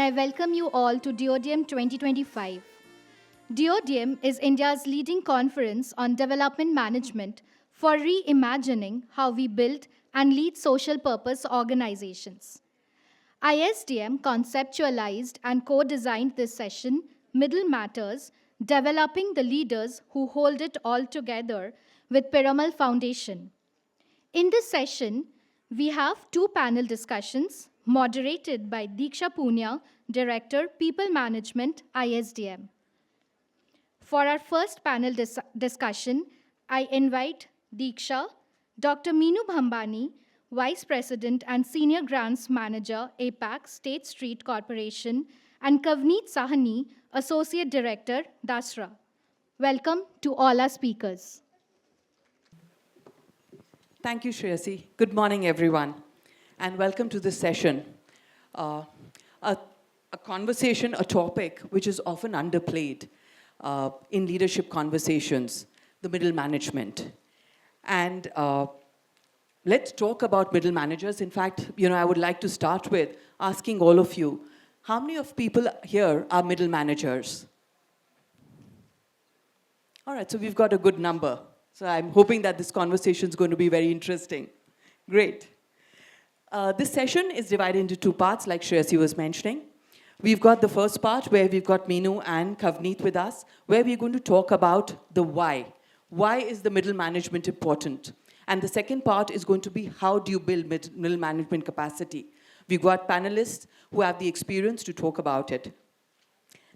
I welcome you all to DODM 2025. DODM is India's leading conference on development management for reimagining how we build and lead social purpose organizations. ISDM conceptualized and co designed this session, Middle Matters, developing the leaders who hold it all together with Piramal Foundation. In this session, we have two panel discussions moderated by Deeksha Punia, Director, People Management, ISDM. For our first panel discussion, I invite Deeksha, Dr. Meenu Bhambhani, Vice President and Senior Grants Manager, APAC, State Street Corporation, and Kavneet Sahni, Associate Director, Dasra. Welcome to all our speakers. Thank you, Shreyasi. Good morning, everyone, and welcome to this session. A conversation, a topic which is often underplayed in leadership conversations, the middle management. And let's talk about middle managers. In fact, I would like to start with asking all of you, how many of people here are middle managers? All right, so we've got a good number. So I'm hoping that this conversation is going to be very interesting. Great. This session is divided into two parts, like Shreyasi was mentioning. We've got the first part where we've got Meenu and Kavneet with us, where we're going to talk about the why. Why is the middle management important? And the second part is going to be how do you build middle management capacity? We've got panelists who have the experience to talk about it.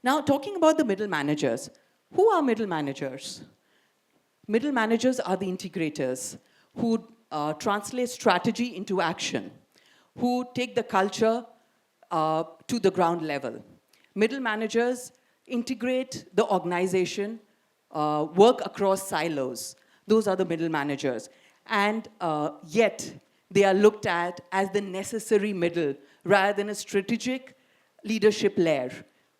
Now, talking about the middle managers, who are middle managers? Middle managers are the integrators who translate strategy into action, who take the culture to the ground level. Middle managers integrate the organization, work across silos. Those are the middle managers. And yet, they are looked at as the necessary middle rather than a strategic leadership layer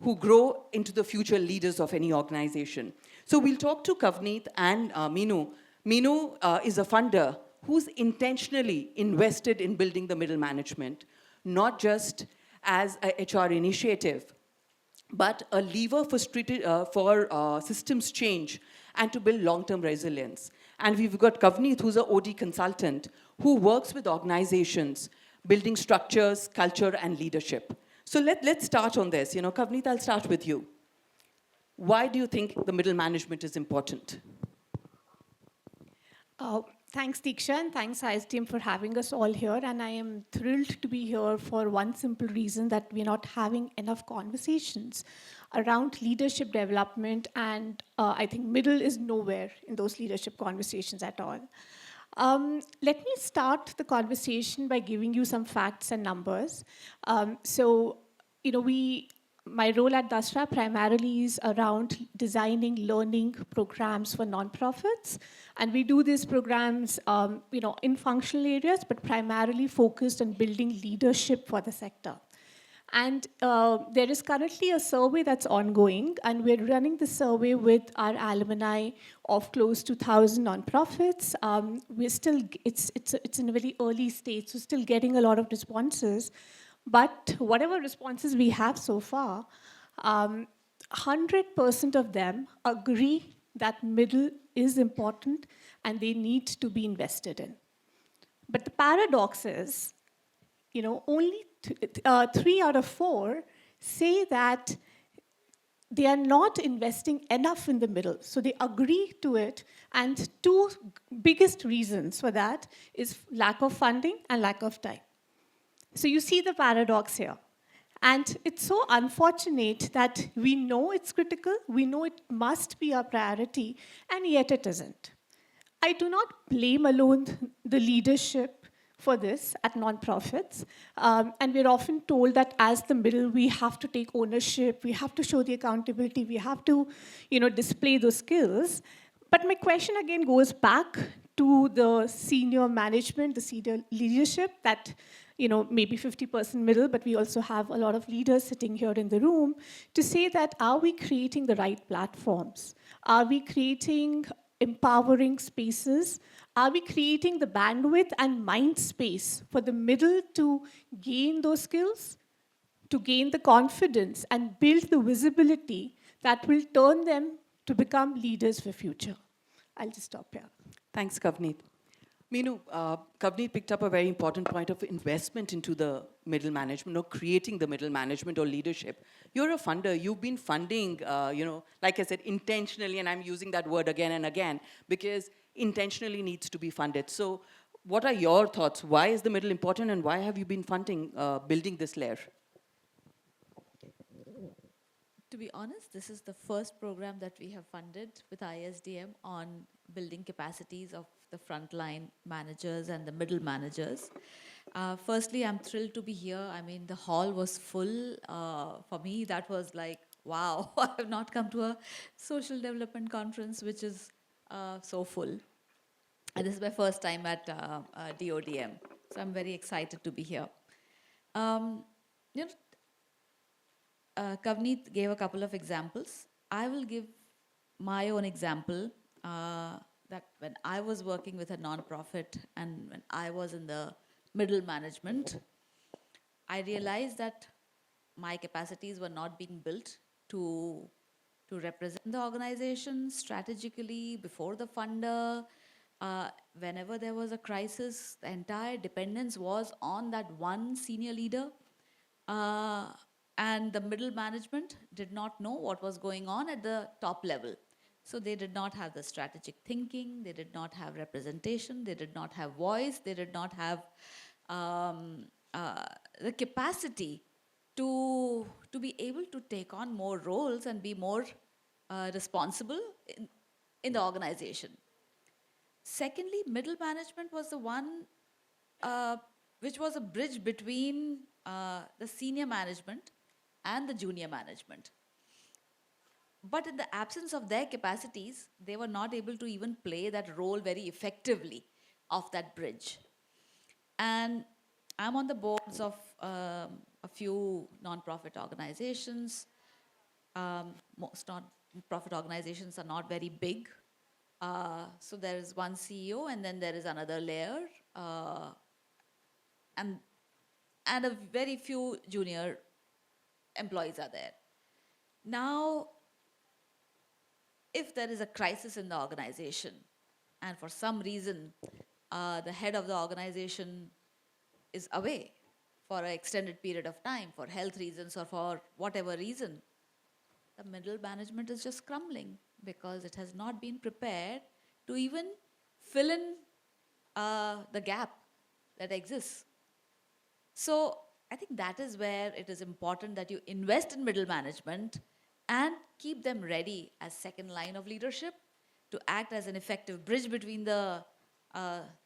who grow into the future leaders of any organization. So we'll talk to Kavneet and Meenu. Meenu is a funder who's intentionally invested in building the middle management, not just as a HR initiative, but a lever for systems change and to build long-term resilience. And we've got Kavneet, who's an OD consultant, who works with organizations, building structures, culture, and leadership. So let's start on this. Kavneet, I'll start with you. Why do you think the middle management is important? Thanks, Deeksha, and thanks, ISDM, for having us all here. And I am thrilled to be here for one simple reason, that we're not having enough conversations around leadership development. And I think middle is nowhere in those leadership conversations at all. Let me start the conversation by giving you some facts and numbers. My role at Dasra primarily is around designing learning programs for nonprofits. And we do these programs in functional areas, but primarily focused on building leadership for the sector. And there is currently a survey that's ongoing, and we're running the survey with our alumni of close to 1,000 nonprofits. It's in a very early stage, so still getting a lot of responses. But whatever responses we have so far, 100% of them agree that middle is important and they need to be invested in. But the paradox is, only 3 out of 4 say that they are not investing enough in the middle. So they agree to it. And 2 biggest reasons for that is lack of funding and lack of time. So you see the paradox here. And it's so unfortunate that we know it's critical, we know it must be a priority, and yet it isn't. I do not blame alone the leadership for this at nonprofits. And we're often told that as the middle, we have to take ownership, we have to show the accountability, we have to display those skills. But my question again goes back to the senior management, the senior leadership, that maybe 50% middle, but we also have a lot of leaders sitting here in the room, to say that, are we creating the right platforms? Are we creating empowering spaces? Are we creating the bandwidth and mind space for the middle to gain those skills? to gain the confidence and build the visibility that will turn them to become leaders for future. I'll just stop here. Thanks, Kavneet. Meenu, Kavneet picked up a very important point of investment into the middle management, or creating the middle management or leadership. You're a funder. You've been funding, like I said, intentionally, and I'm using that word again and again, because intentionally needs to be funded. So what are your thoughts? Why is the middle important, and why have you been funding, building this layer? To be honest, this is the first program that we have funded with ISDM on building capacities of the frontline managers and the middle managers. Firstly, I'm thrilled to be here. I mean, the hall was full. For me, that was like, wow, I have not come to a social development conference which is so full. And this is my first time at DODM. So I'm very excited to be here. You know, Kavneet gave a couple of examples. I will give my own example that when I was working with a nonprofit and when I was in the middle management, I realized that my capacities were not being built to represent the organization strategically before the funder. Whenever there was a crisis, the entire dependence was on that one senior leader. And the middle management did not know what was going on at the top level. So they did not have the strategic thinking, they did not have representation, they did not have voice, they did not have the capacity to be able to take on more roles and be more responsible in the organization. Secondly, middle management was the one which was a bridge between the senior management and the junior management. But in the absence of their capacities, they were not able to even play that role very effectively of that bridge. And I'm on the boards of a few non-profit organizations. Most non-profit organizations are not very big. So there is one CEO, and then there is another layer, and a very few junior employees are there. Now, if there is a crisis in the organization, and for some reason the head of the organization is away for an extended period of time, for health reasons or for whatever reason, the middle management is just crumbling because it has not been prepared to even fill in the gap that exists. So I think that is where it is important that you invest in middle management and keep them ready as second line of leadership to act as an effective bridge between the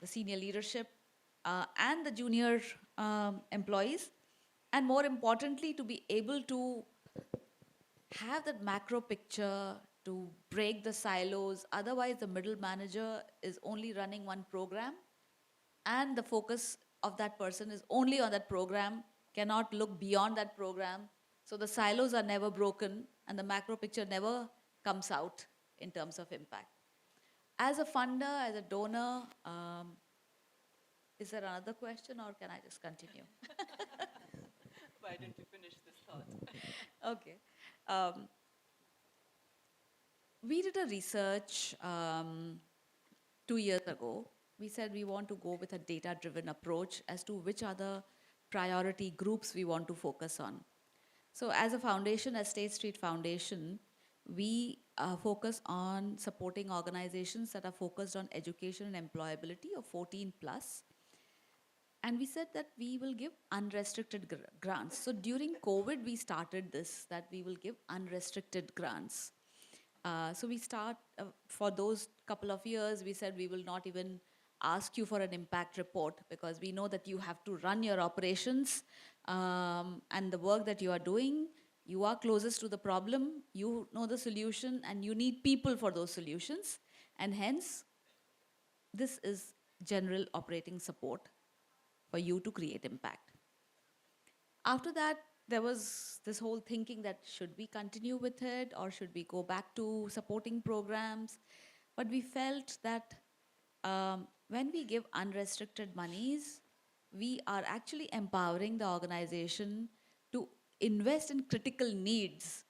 senior leadership and the junior employees, and more importantly, to be able to have that macro picture, to break the silos. Otherwise, the middle manager is only running one program, and the focus of that person is only on that program, cannot look beyond that program. So the silos are never broken, and the macro picture never comes out in terms of impact. As a funder, as a donor, is there another question, or can I just continue? Why don't you finish this thought? Okay. We did a research 2 years ago. We said we want to go with a data-driven approach as to which are the priority groups we want to focus on. So as a foundation, as State Street Foundation, we focus on supporting organizations that are focused on education and employability of 14 plus. And we said that we will give unrestricted grants. So during COVID, we started this, that we will give unrestricted grants. So we start, for those couple of years, we said we will not even ask you for an impact report, because we know that you have to run your operations and the work that you are doing. You are closest to the problem, you know the solution, and you need people for those solutions. And hence, this is general operating support for you to create impact. After that, there was this whole thinking that should we continue with it or should we go back to supporting programs? But we felt that when we give unrestricted monies, we are actually empowering the organization to invest in critical needs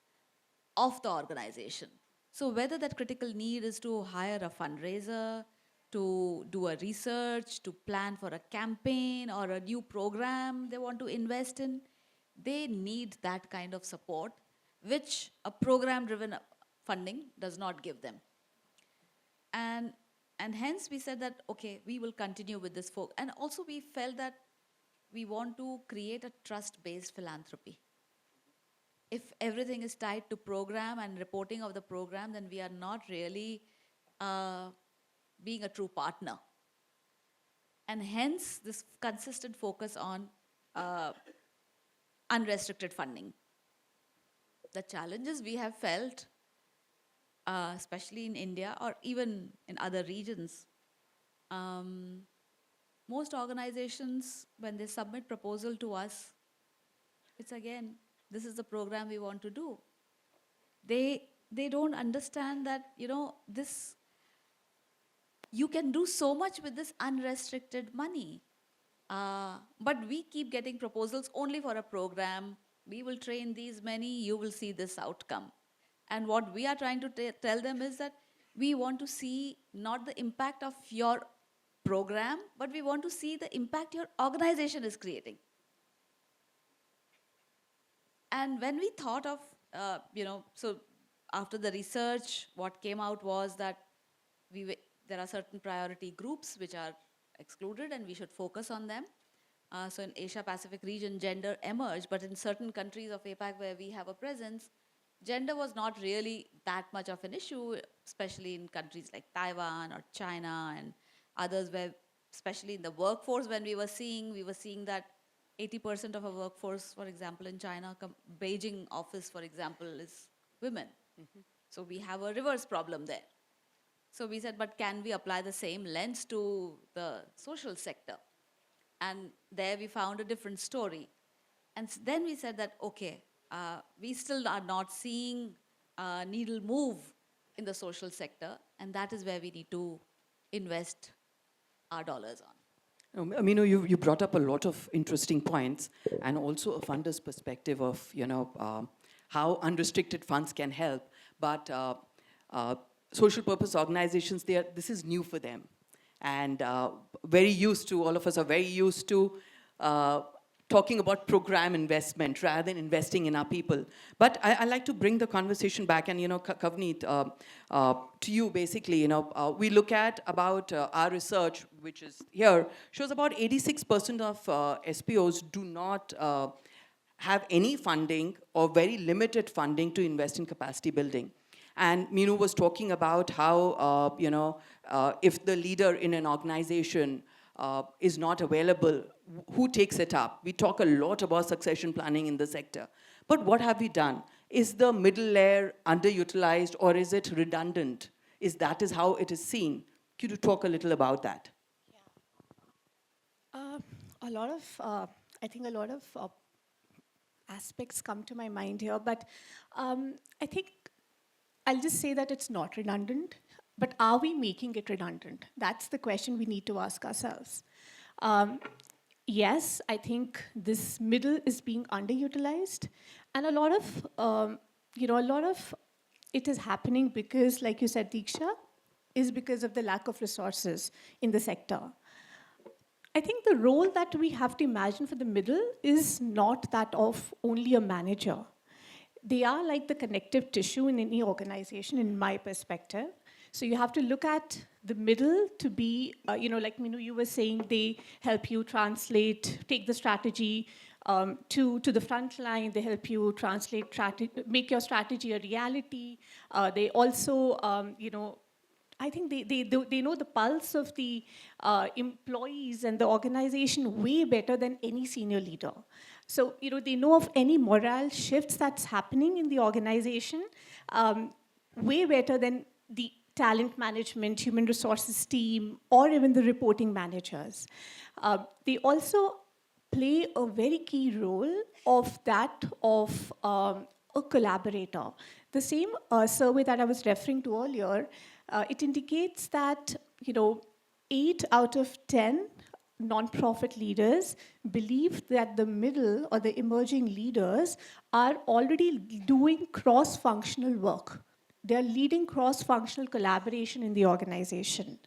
of the organization. So whether that critical need is to hire a fundraiser, to do a research, to plan for a campaign or a new program they want to invest in, they need that kind of support, which a program-driven funding does not give them. And hence we said that, okay, we will continue with this. And also we felt that we want to create a trust-based philanthropy. If everything is tied to program and reporting of the program, then we are not really being a true partner. And hence this consistent focus on unrestricted funding. The challenges we have felt, especially in India or even in other regions, most organizations, when they submit proposal to us, it's again, this is the program we want to do. They don't understand that, this, you can do so much with this unrestricted money. But we keep getting proposals only for a program. We will train these many, you will see this outcome. And what we are trying to tell them is that we want to see not the impact of your program, but we want to see the impact your organization is creating. And when we thought of, so after the research, what came out was that there are certain priority groups which are excluded and we should focus on them. So in Asia-Pacific region, gender emerged, but in certain countries of APAC where we have a presence, gender was not really that much of an issue, especially in countries like Taiwan or China and others where, especially in the workforce, when we were seeing that 80% of our workforce, for example, in China, Beijing office, for example, is women. Mm-hmm. So we have a reverse problem there. So we said, but can we apply the same lens to the social sector? And there we found a different story. And then we said that, okay, we still are not seeing a needle move in the social sector, and that is where we need to invest our dollars on. Meenu, you brought up a lot of interesting points, and also a funder's perspective of how unrestricted funds can help. But social purpose organizations, this is new for them, and all of us are very used to talking about program investment rather than investing in our people. But I like to bring the conversation back, and Kavneet, to you basically. We look at about our research, which is here, shows about 86% of SPOs do not have any funding or very limited funding to invest in capacity building. And Meenu was talking about how if the leader in an organization is not available, who takes it up? We talk a lot about succession planning in the sector. But what have we done? Is the middle layer underutilized, or is it redundant? That is how it is seen? Could you talk a little about that? Yeah. I think a lot of aspects come to my mind here, but I think I'll just say that it's not redundant. But are we making it redundant? That's the question we need to ask ourselves. Yes, I think this middle is being underutilized, and a lot of it is happening because, like you said, Deeksha, is because of the lack of resources in the sector. I think the role that we have to imagine for the middle is not that of only a manager. They are like the connective tissue in any organization, in my perspective. So you have to look at the middle to be, like Meenu, you were saying, they help you translate, take the strategy to the front line. They help you translate, make your strategy a reality. They also, I think they know the pulse of the employees and the organization way better than any senior leader. So, they know of any morale shifts that's happening in the organization way better than the talent management, human resources team, or even the reporting managers. They also play a very key role of that of a collaborator. The same survey that I was referring to earlier, it indicates that 8 out of 10 non-profit leaders believe that the middle or the emerging leaders are already doing cross-functional work. They're leading cross-functional collaboration in the organization.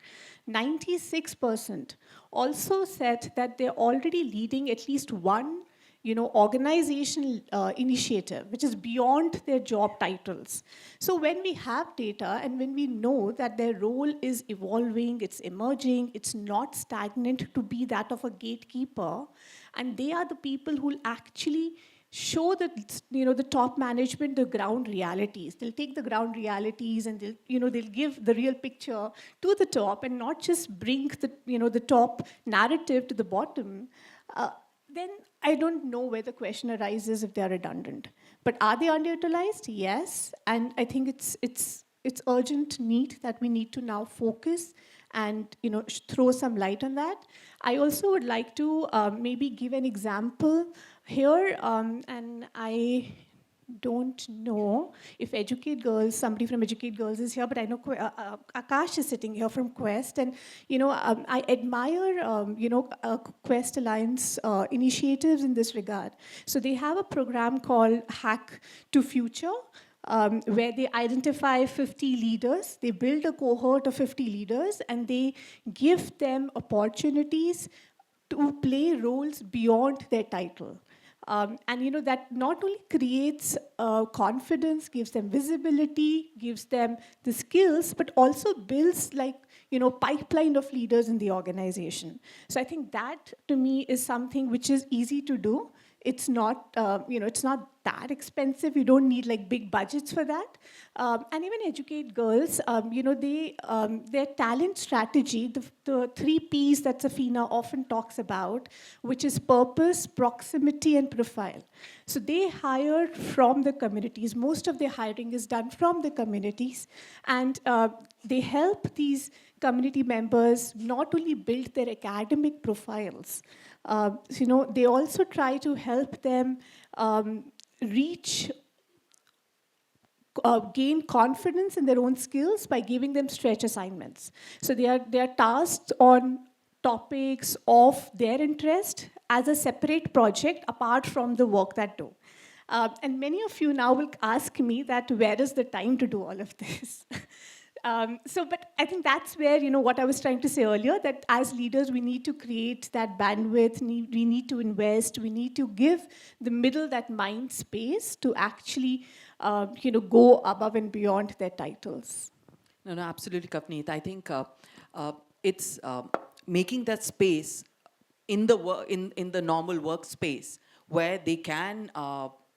96% also said that they're already leading at least one organizational initiative, which is beyond their job titles. So when we have data and when we know that their role is evolving, it's emerging, it's not stagnant to be that of a gatekeeper, and they are the people who will actually show the top management the ground realities. They'll take the ground realities and they'll give the real picture to the top and not just bring the top narrative to the bottom. Then I don't know where the question arises if they're redundant. But are they underutilized? Yes. And I think it's urgent need that we need to now focus and throw some light on that. I also would like to maybe give an example here, and I don't know if Educate Girls, somebody from Educate Girls is here, but I know Akash is sitting here from Quest, and I admire Quest Alliance initiatives in this regard. So they have a program called Hack to Future, where they identify 50 leaders, they build a cohort of 50 leaders, and they give them opportunities to play roles beyond their title. And that not only creates confidence, gives them visibility, gives them the skills, but also builds pipeline of leaders in the organization. So I think that to me is something which is easy to do. It's not, it's not that expensive. You don't need big budgets for that. And even Educate Girls, their talent strategy, the 3 Ps that Safina often talks about, which is purpose, proximity, and profile. So they hire from the communities. Most of their hiring is done from the communities. And they help these community members not only build their academic profiles, they also try to help them gain confidence in their own skills by giving them stretch assignments. So they are tasked on topics of their interest as a separate project apart from the work that do. And many of you now will ask me that where is the time to do all of this? But I think that's where, what I was trying to say earlier, that as leaders, we need to create that bandwidth, we need to invest, we need to give the middle that mind space to actually, go above and beyond their titles. No, absolutely, Kavneet. I think it's making that space in the normal workspace where they can,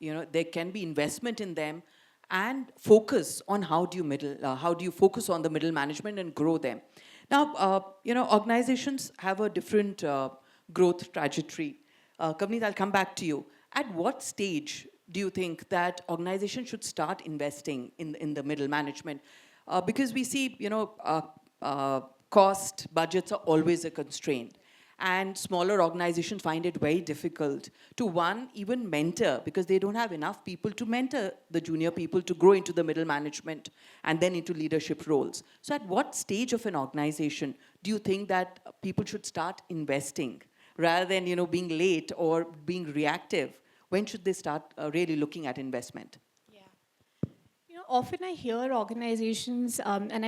there can be investment in them, and focus on how do you focus on the middle management and grow them. Now, organizations have a different growth trajectory. Kavneet, I'll come back to you. At what stage do you think that organizations should start investing in the middle management? Because we see, cost budgets are always a constraint. And smaller organizations find it very difficult to, even mentor, because they don't have enough people to mentor the junior people to grow into the middle management and then into leadership roles. So at what stage of an organization do you think that people should start investing rather than, being late or being reactive? When should they start really looking at investment? Often I hear organizations, and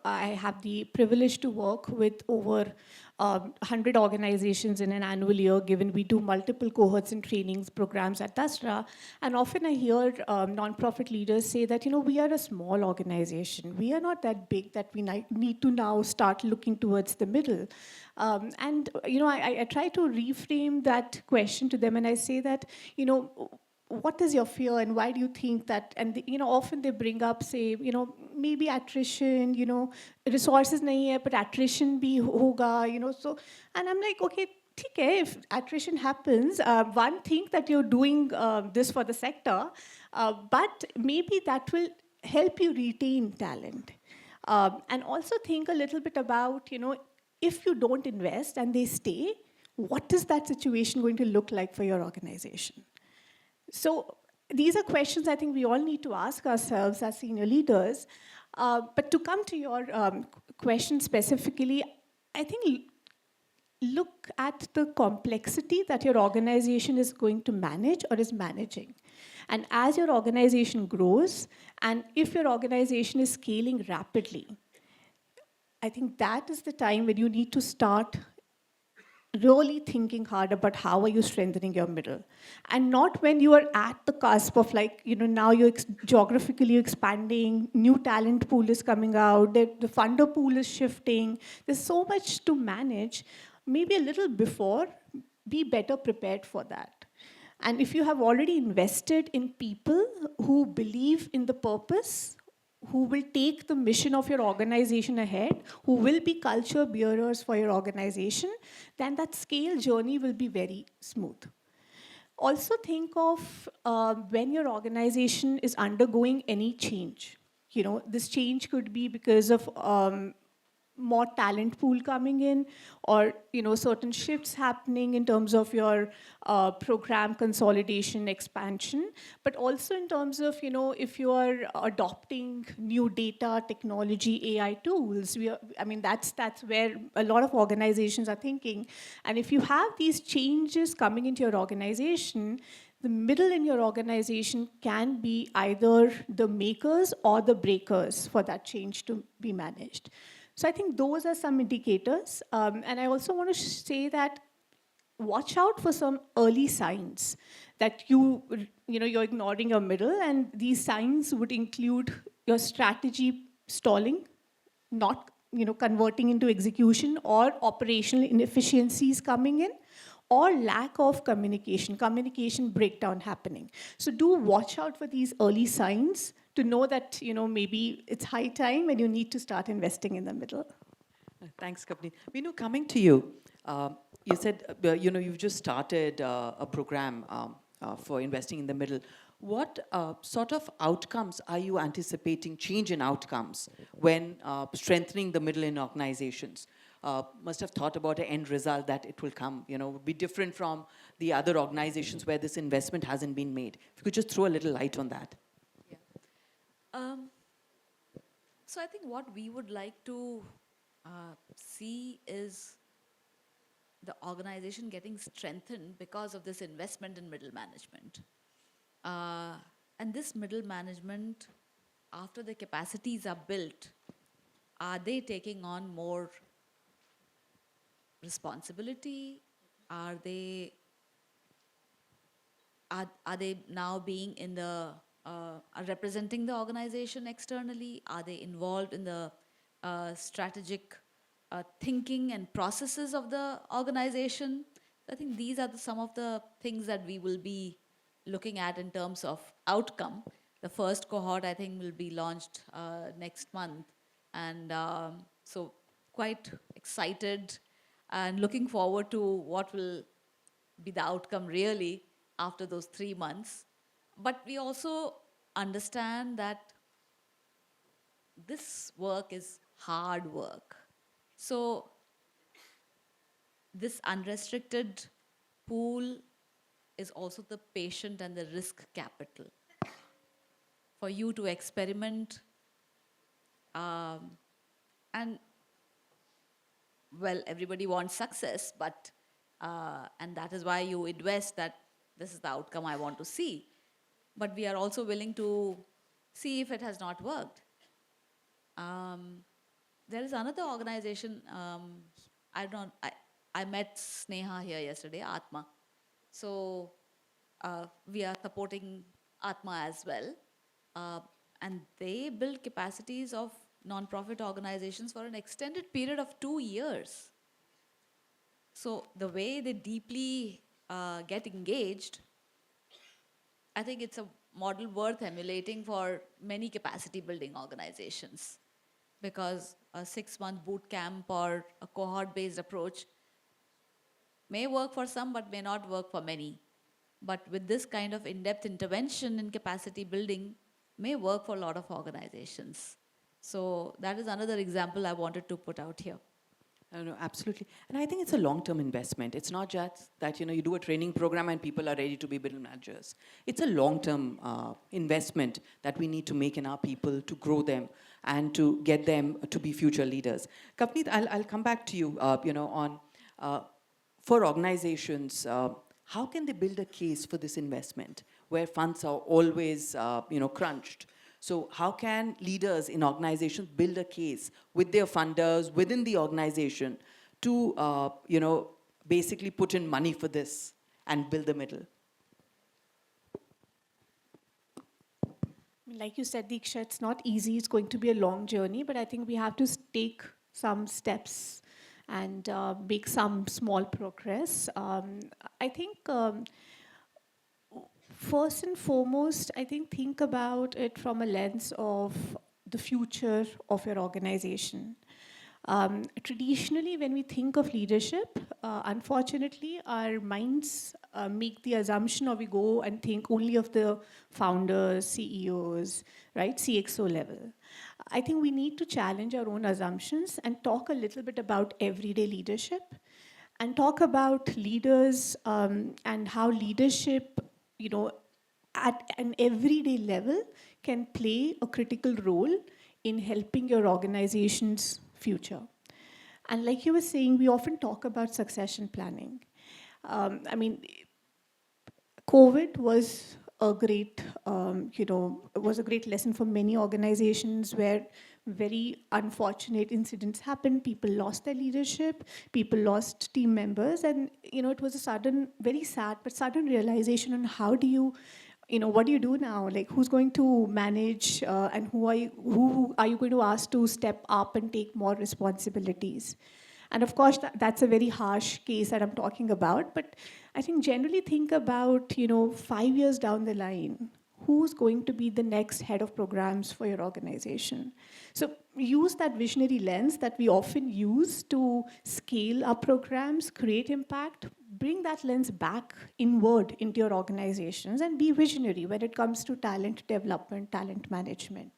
I have the privilege to work with over 100 organizations in an annual year, given we do multiple cohorts and trainings programs at Dasra. And often I hear nonprofit leaders say that, we are a small organization. We are not that big that we need to now start looking towards the middle. I try to reframe that question to them, and I say that, what is your fear and why do you think that? And often they bring up, say, maybe attrition, resources nahi hai, but attrition bhi hoga, so, and I'm like, okay, if attrition happens, one thing that you're doing this for the sector, but maybe that will help you retain talent. And also think a little bit about, if you don't invest and they stay, what is that situation going to look like for your organization? So these are questions I think we all need to ask ourselves as senior leaders. But to come to your question specifically, I think look at the complexity that your organization is going to manage or is managing. And as your organization grows, and if your organization is scaling rapidly, I think that is the time when you need to start really thinking hard about how are you strengthening your middle, and not when you are at the cusp of, like, now you're geographically expanding, new talent pool is coming out, the funder pool is shifting, there's so much to manage. Maybe a little before, be better prepared for that. And if you have already invested in people who believe in the purpose, who will take the mission of your organization ahead, who will be culture bearers for your organization, then that scale journey will be very smooth. Also think of when your organization is undergoing any change. This change could be because of more talent pool coming in, or certain shifts happening in terms of your program consolidation, expansion, but also in terms of if you are adopting new data, technology, AI tools. That's where a lot of organizations are thinking. And if you have these changes coming into your organization, the middle in your organization can be either the makers or the breakers for that change to be managed. So I think those are some indicators. And I also want to say that watch out for some early signs that you're ignoring your middle. And these signs would include your strategy stalling, not converting into execution, or operational inefficiencies coming in, or lack of communication breakdown happening. So do watch out for these early signs to know that maybe it's high time and you need to start investing in the middle. Thanks, Kavneet. Meenu, coming to you, you said you've just started a program for investing in the middle. What sort of outcomes are you anticipating, change in outcomes, when strengthening the middle in organizations? Must have thought about an end result that it will come, would be different from the other organizations where this investment hasn't been made. If you could just throw a little light on that. Yeah. So I think what we would like to see is the organization getting strengthened because of this investment in middle management. And this middle management, after the capacities are built, are they taking on more responsibility? Are they now being in the are representing the organization externally? Are they involved in the strategic thinking and processes of the organization? I think these are some of the things that we will be looking at in terms of outcome. The first cohort, I think, will be launched next month. And so quite excited and looking forward to what will be the outcome really after those 3 months. But we also understand that this work is hard work. So this unrestricted pool is also the patient and the risk capital for you to experiment. And well, everybody wants success, but and that is why you invest, that this is the outcome I want to see. But we are also willing to see if it has not worked. There is another organization, I met Sneha here yesterday, Atma. So we are supporting Atma as well. And they build capacities of non-profit organizations for an extended period of 2 years. So the way they deeply get engaged, I think it's a model worth emulating for many capacity building organizations, because a 6-month boot camp or a cohort-based approach may work for some but may not work for many. But with this kind of in-depth intervention in capacity building, may work for a lot of organizations. So that is another example I wanted to put out here. No, absolutely. And I think it's a long-term investment. It's not just that, you do a training program and people are ready to be middle managers. It's a long-term investment that we need to make in our people to grow them and to get them to be future leaders. Kavneet, I'll come back to you, on Uh, for organizations, how can they build a case for this investment where funds are always, crunched? So how can leaders in organizations build a case with their funders within the organization to, basically put in money for this and build the middle? Like you said, Deeksha, it's not easy. It's going to be a long journey, but I think we have to take some steps and make some small progress. I think first and foremost, I think about it from a lens of the future of your organization. Traditionally, when we think of leadership, unfortunately, our minds make the assumption, or we go and think only of the founders, CEOs, right, CXO level. I think we need to challenge our own assumptions and talk a little bit about everyday leadership and talk about leaders and how leadership, at an everyday level can play a critical role in helping your organization's future. And like you were saying, we often talk about succession planning. COVID was a great, was a great lesson for many organizations where very unfortunate incidents happened. People lost their leadership, people lost team members, and it was a sudden, very sad, but sudden realization on how do you, what do you do now? Like, who's going to manage, and who are you going to ask to step up and take more responsibilities? And of course, that's a very harsh case that I'm talking about. But I think generally think about, 5 years down the line, who's going to be the next head of programs for your organization? So use that visionary lens that we often use to scale our programs, create impact, bring that lens back inward into your organizations and be visionary when it comes to talent development, talent management.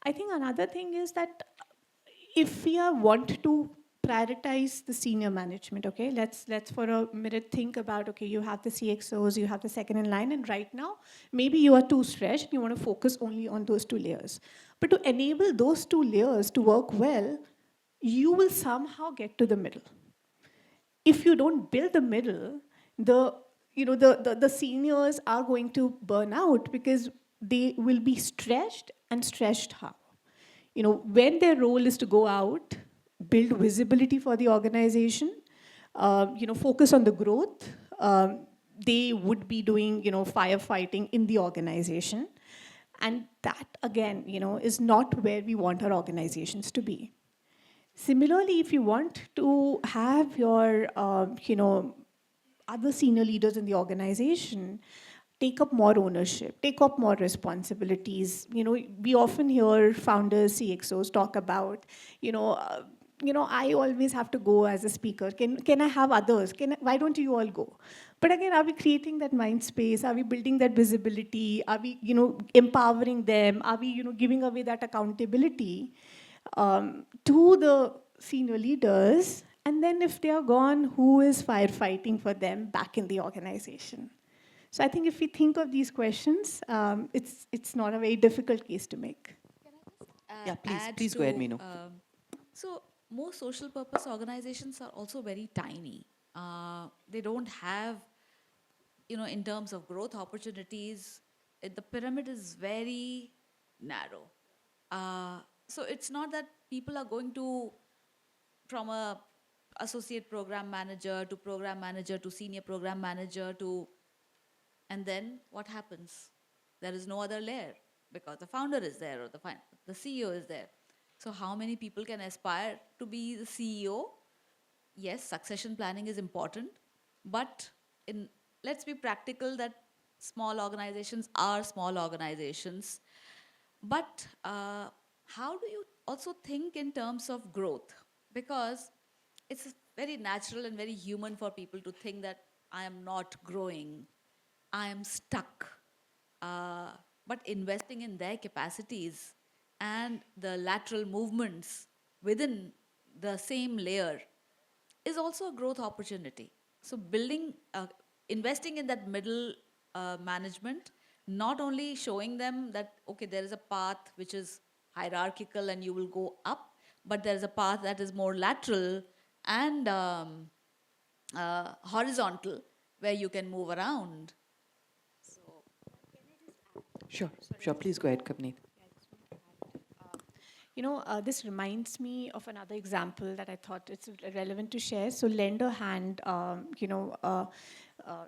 I think another thing is that if we want to prioritize the senior management, okay? Let's for a minute think about, okay, you have the CXOs, you have the second in line, and right now, maybe you are too stretched, and you want to focus only on those two layers. But to enable those two layers to work well, you will somehow get to the middle. If you don't build the middle, the seniors are going to burn out because they will be stretched and stretched how? When their role is to go out, build visibility for the organization, focus on the growth, they would be doing, firefighting in the organization. And that, again, is not where we want our organizations to be. Similarly, if you want to have your, other senior leaders in the organization take up more ownership, take up more responsibilities. We often hear founders, CXOs talk about, I always have to go as a speaker. Can I have others? Why don't you all go? But again, are we creating that mind space? Are we building that visibility? Are we, empowering them? Are we, giving away that accountability to the senior leaders? And then if they are gone, who is firefighting for them back in the organization? So I think if we think of these questions, it's not a very difficult case to make. Yeah, please go ahead, Meenu. So most social purpose organizations are also very tiny. They don't have, in terms of growth opportunities, the pyramid is very narrow. So it's not that people are going to, from a associate program manager to senior program manager to, and then what happens? There is no other layer because the founder is there or the CEO is there. So how many people can aspire to be the CEO? Yes, succession planning is important, but let's be practical that small organizations are small organizations. But how do you also think in terms of growth? Because it's very natural and very human for people to think that I am not growing, I am stuck. But investing in their capacities and the lateral movements within the same layer is also a growth opportunity. So investing in that middle management, not only showing them that, okay, there is a path which is hierarchical and you will go up, but there is a path that is more lateral and horizontal, where you can move around. Sure. Please go ahead, Kavneet. This reminds me of another example that I thought it's relevant to share. So lend a hand,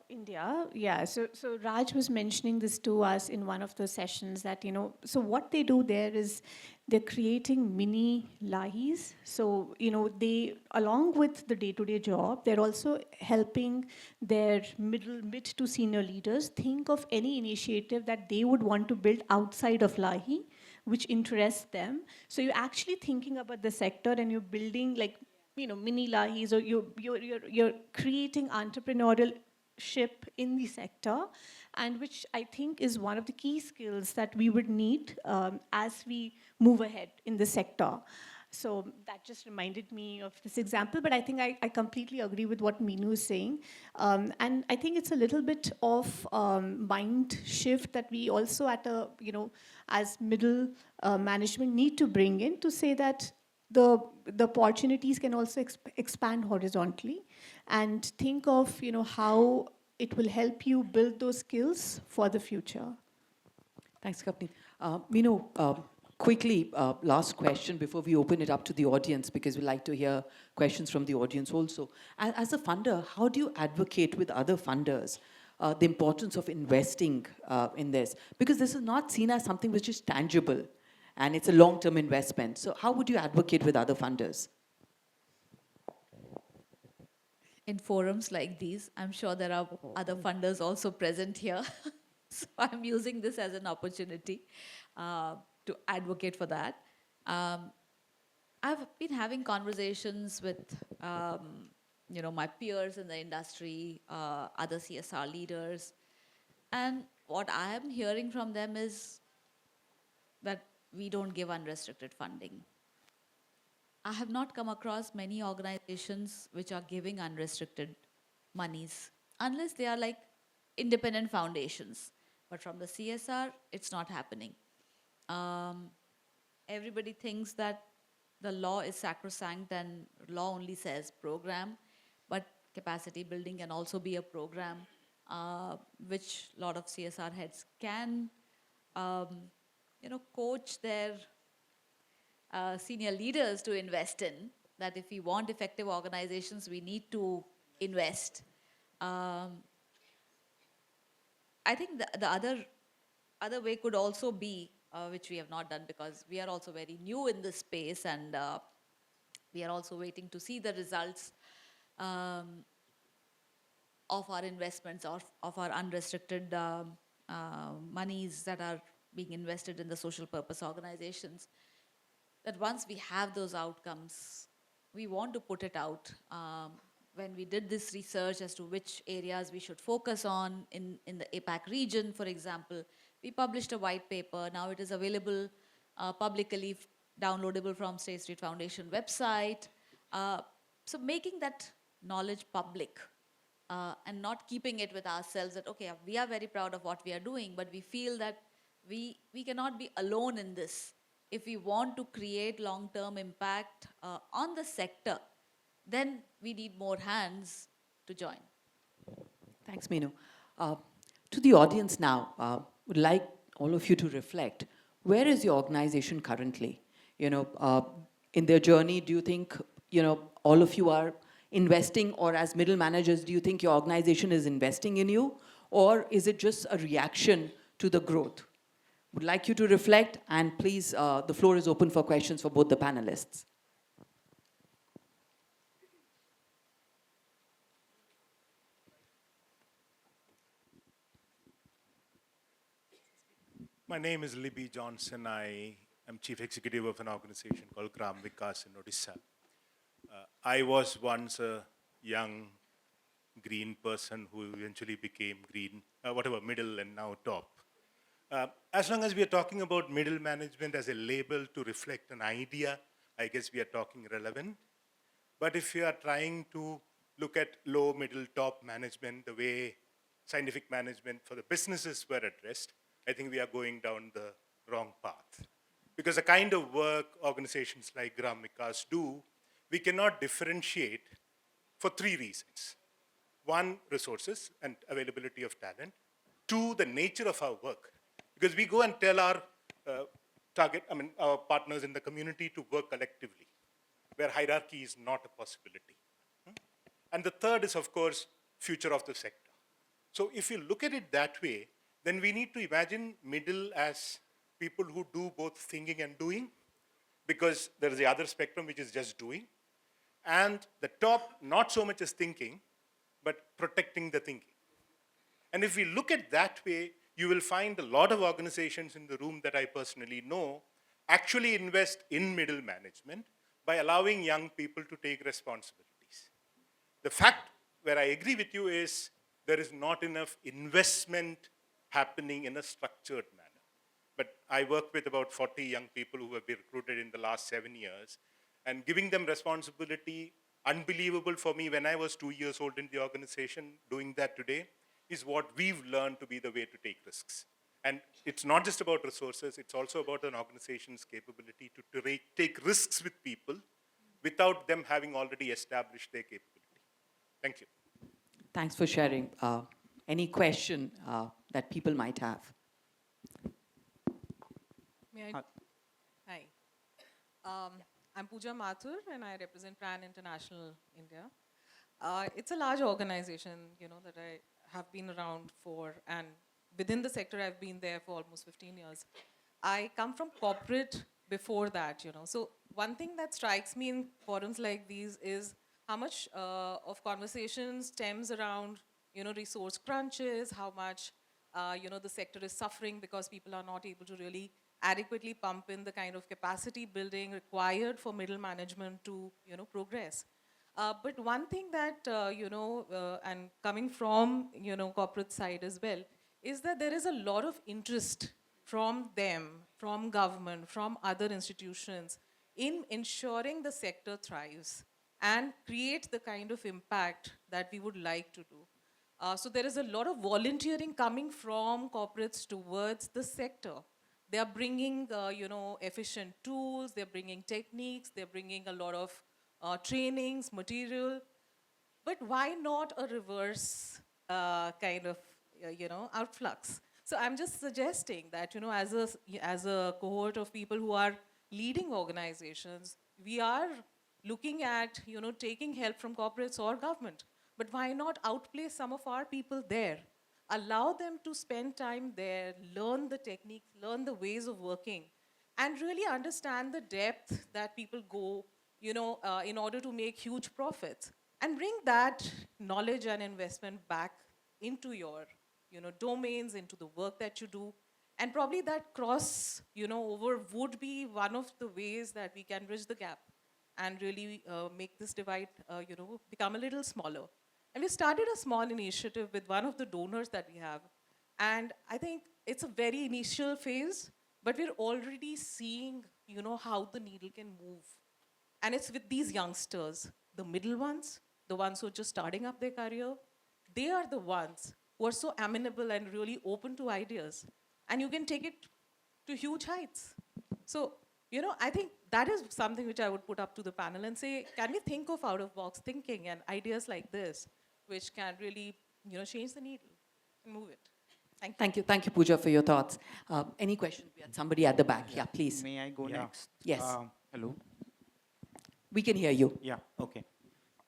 India. Yeah, so Raj was mentioning this to us in one of the sessions that, so what they do there is they're creating mini lahis. So, they, along with the day-to-day job, they're also helping their mid to senior leaders think of any initiative that they would want to build outside of lahi, which interests them. So you're actually thinking about the sector and you're building like, mini lahis, or you're creating entrepreneurship in the sector, and which I think is one of the key skills that we would need as we move ahead in the sector. So that just reminded me of this example, but I think I completely agree with what Meenu is saying. And I think it's a little bit of mind shift that we also as middle management need to bring in, to say that the opportunities can also expand horizontally, and think of, how it will help you build those skills for the future. Thanks, Kavneet. Meenu, quickly, last question before we open it up to the audience, because we like to hear questions from the audience also. As a funder, how do you advocate with other funders the importance of investing in this? Because this is not seen as something which is tangible, and it's a long-term investment. So how would you advocate with other funders? In forums like these, I'm sure there are other funders also present here. So I'm using this as an opportunity to advocate for that. I've been having conversations with my peers in the industry, other CSR leaders, and what I am hearing from them is that we don't give unrestricted funding. I have not come across many organizations which are giving unrestricted monies, unless they are like independent foundations. But from the CSR, it's not happening. Everybody thinks that the law is sacrosanct and law only says program, but capacity building can also be a program which a lot of CSR heads can coach their senior leaders to invest in, that if we want effective organizations, we need to invest. I think the other way could also be, which we have not done because we are also very new in this space, and we are also waiting to see the results of our investments, of our unrestricted monies that are being invested in the social purpose organizations. That once we have those outcomes, we want to put it out. When we did this research as to which areas we should focus on in the APAC region, for example, we published a white paper. Now it is available publicly, downloadable from State Street Foundation website. So making that knowledge public and not keeping it with ourselves that, okay, we are very proud of what we are doing, but we feel that we cannot be alone in this. If we want to create long-term impact on the sector, then we need more hands to join. Thanks, Meenu. To the audience now, would like all of you to reflect. Where is your organization currently? In their journey, do you think, all of you are investing, or as middle managers, do you think your organization is investing in you? Or is it just a reaction to the growth? Would like you to reflect, and please, the floor is open for questions for both the panelists. My name is Libby Johnson. I am chief executive of an organization called Gram Vikas in Odisha. I was once a young green person who eventually became green, middle and now top. As long as we are talking about middle management as a label to reflect an idea, I guess we are talking relevant. But if you are trying to look at low, middle, top management, the way scientific management for the businesses were addressed, I think we are going down the wrong path. Because the kind of work organizations like Gram Vikas do, we cannot differentiate for three reasons. One, resources and availability of talent. Two, the nature of our work. Because we go and tell our our partners in the community to work collectively, where hierarchy is not a possibility. And the third is, of course, future of the sector. So if you look at it that way, then we need to imagine middle as people who do both thinking and doing, because there is the other spectrum which is just doing. And the top, not so much as thinking, but protecting the thinking. And if we look at that way, you will find a lot of organizations in the room that I personally know actually invest in middle management by allowing young people to take responsibilities. The fact where I agree with you is there is not enough investment happening in a structured manner. But I work with about 40 young people who have been recruited in the last 7 years, and giving them responsibility, unbelievable for me when I was 2 years old in the organization, doing that today, is what we've learned to be the way to take risks. And it's not just about resources, it's also about an organization's capability to take risks with people without them having already established their capability. Thank you. Thanks for sharing. Any question that people might have? May I? Hi. I'm Pooja Mathur, and I represent PRAN International India. It's a large organization, that I have been around for, and within the sector, I've been there for almost 15 years. I come from corporate before that, So one thing that strikes me in forums like these is how much of conversation stems around, resource crunches, how much, the sector is suffering because people are not able to really adequately pump in the kind of capacity building required for middle management to, progress. But one thing that, and coming from, corporate side as well, is that there is a lot of interest from them, from government, from other institutions in ensuring the sector thrives and create the kind of impact that we would like to do. So there is a lot of volunteering coming from corporates towards the sector. They are bringing, efficient tools, they're bringing techniques, they're bringing a lot of trainings, material. But why not a reverse kind of, outflux? So I'm just suggesting that, as a cohort of people who are leading organizations, we are looking at, taking help from corporates or government. But why not outplay some of our people there? Allow them to spend time there, learn the techniques, learn the ways of working, and really understand the depth that people go, in order to make huge profits. And bring that knowledge and investment back into your, domains, into the work that you do. And probably that cross, over would be one of the ways that we can bridge the gap and really make this divide, become a little smaller. And we started a small initiative with one of the donors that we have. And I think it's a very initial phase, but we're already seeing, how the needle can move. And it's with these youngsters, the middle ones, the ones who are just starting up their career. They are the ones who are so amenable and really open to ideas. And you can take it to huge heights. So, I think that is something which I would put up to the panel and say, can we think of out-of-box thinking and ideas like this, which can really, change the needle and move it. Thank you. Thank you. Thank you, Pooja, for your thoughts. Any questions? We had somebody at the back. Yeah, please. May I go next? Yes. Hello? We can hear you. Yeah, okay.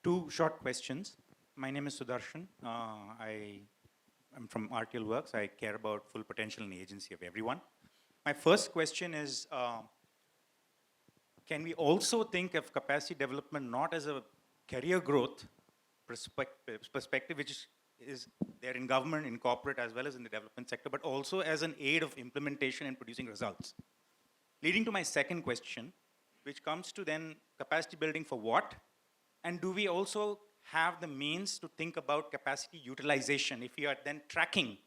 2 short questions. My name is Sudarshan. I'm from RTL Works. I care about full potential and agency of everyone. My first question is, can we also think of capacity development not as a career growth perspective, which is there in government, in corporate, as well as in the development sector, but also as an aid of implementation and producing results? Leading to my second question, which comes to then capacity building for what? And do we also have the means to think about capacity utilization if we are then tracking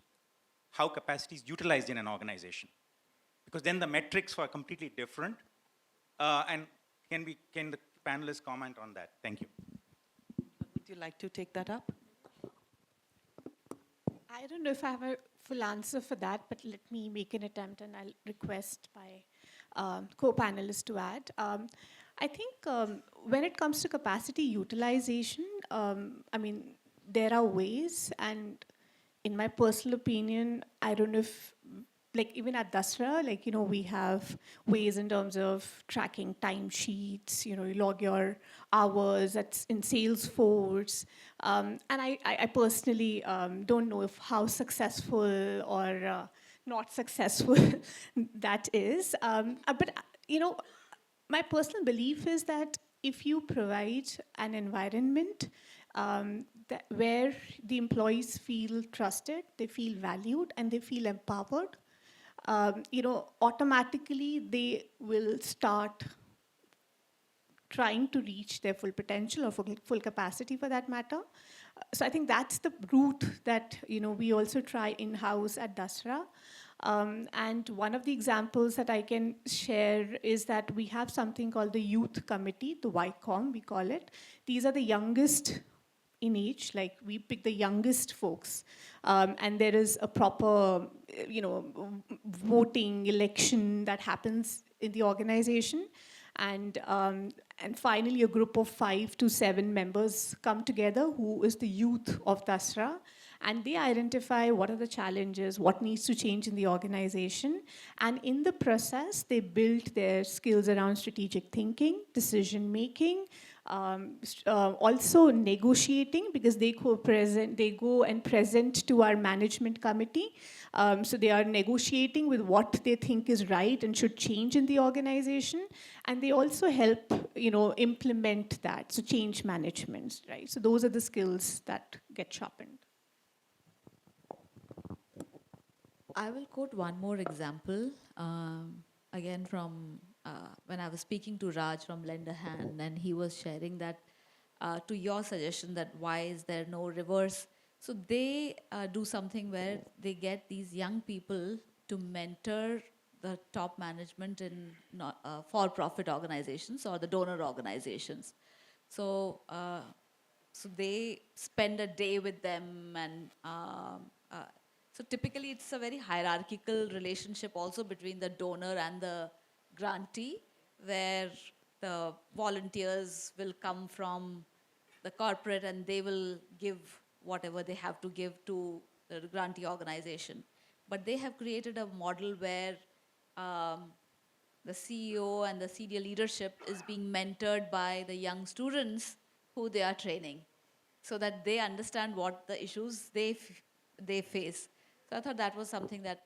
how capacity is utilized in an organization? Because then the metrics are completely different. And can the panelists comment on that? Thank you. Would you like to take that up? I don't know if I have a full answer for that, but let me make an attempt and I'll request my co-panelists to add. I think when it comes to capacity utilization, I mean, there are ways, and in my personal opinion, I don't know if, like even at Dasra, like, you know, we have ways in terms of tracking timesheets, you know, you log your hours in Salesforce. And I personally don't know if how successful or not successful that is. But, you know, my personal belief is that if you provide an environment where the employees feel trusted, they feel valued, and they feel empowered, you know, automatically they will start trying to reach their full potential or full capacity for that matter. So I think that's the route that, you know, we also try in-house at Dasra. And one of the examples that I can share is that we have something called the Youth Committee, the YCOM, we call it. These are the youngest in age, like we pick the youngest folks. And there is a proper, you know, voting, election that happens in the organization. And finally, a group of 5 to 7 members come together, who is the youth of Dasra, and they identify what are the challenges, what needs to change in the organization. And in the process, they build their skills around strategic thinking, decision making, also negotiating, because they go and present to our management committee. So they are negotiating with what they think is right and should change in the organization. And they also help, you know, implement that, so change management, right? So those are the skills that get sharpened. I will quote one more example, again from when I was speaking to Raj from Lend a Hand, and he was sharing that to your suggestion that why is there no reverse. So they do something where they get these young people to mentor the top management in for-profit organizations or the donor organizations. So, so they spend a day with them, and so typically it's a very hierarchical relationship also between the donor and the grantee, where the volunteers will come from the corporate and they will give whatever they have to give to the grantee organization. But they have created a model where the CEO and the senior leadership is being mentored by the young students who they are training, so that they understand what the issues they face. So I thought that was something that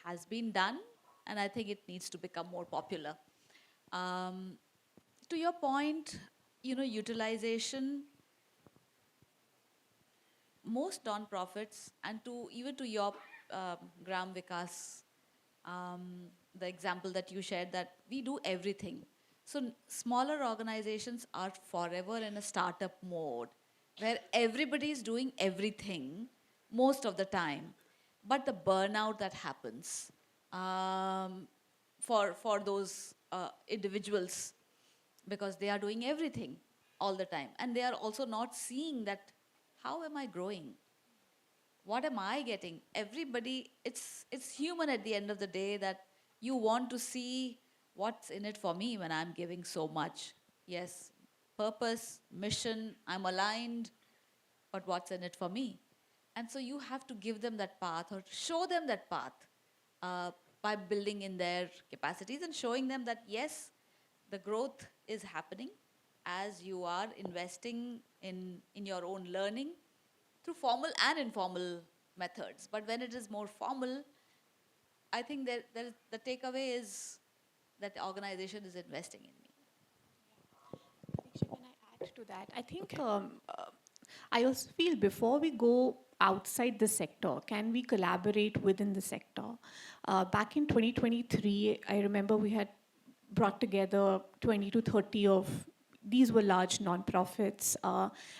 has been done, and I think it needs to become more popular. To your point, you know, utilization, most nonprofits, and even to your Gram Vikas, the example that you shared, that we do everything. So smaller organizations are forever in a startup mode, where everybody is doing everything most of the time. But the burnout that happens for those individuals, because they are doing everything all the time. And they are also not seeing that, how am I growing? What am I getting? Everybody, it's human at the end of the day, that you want to see what's in it for me when I'm giving so much. Yes, purpose, mission, I'm aligned, but what's in it for me? And so you have to give them that path, or show them that path by building in their capacities and showing them that, yes, the growth is happening as you are investing in your own learning through formal and informal methods. But when it is more formal, I think the takeaway is that the organization is investing in me. Deeksha, can I add to that? I think I also feel before we go outside the sector, can we collaborate within the sector? Back in 2023, I remember we had brought together 20 to 30 of these were large nonprofits,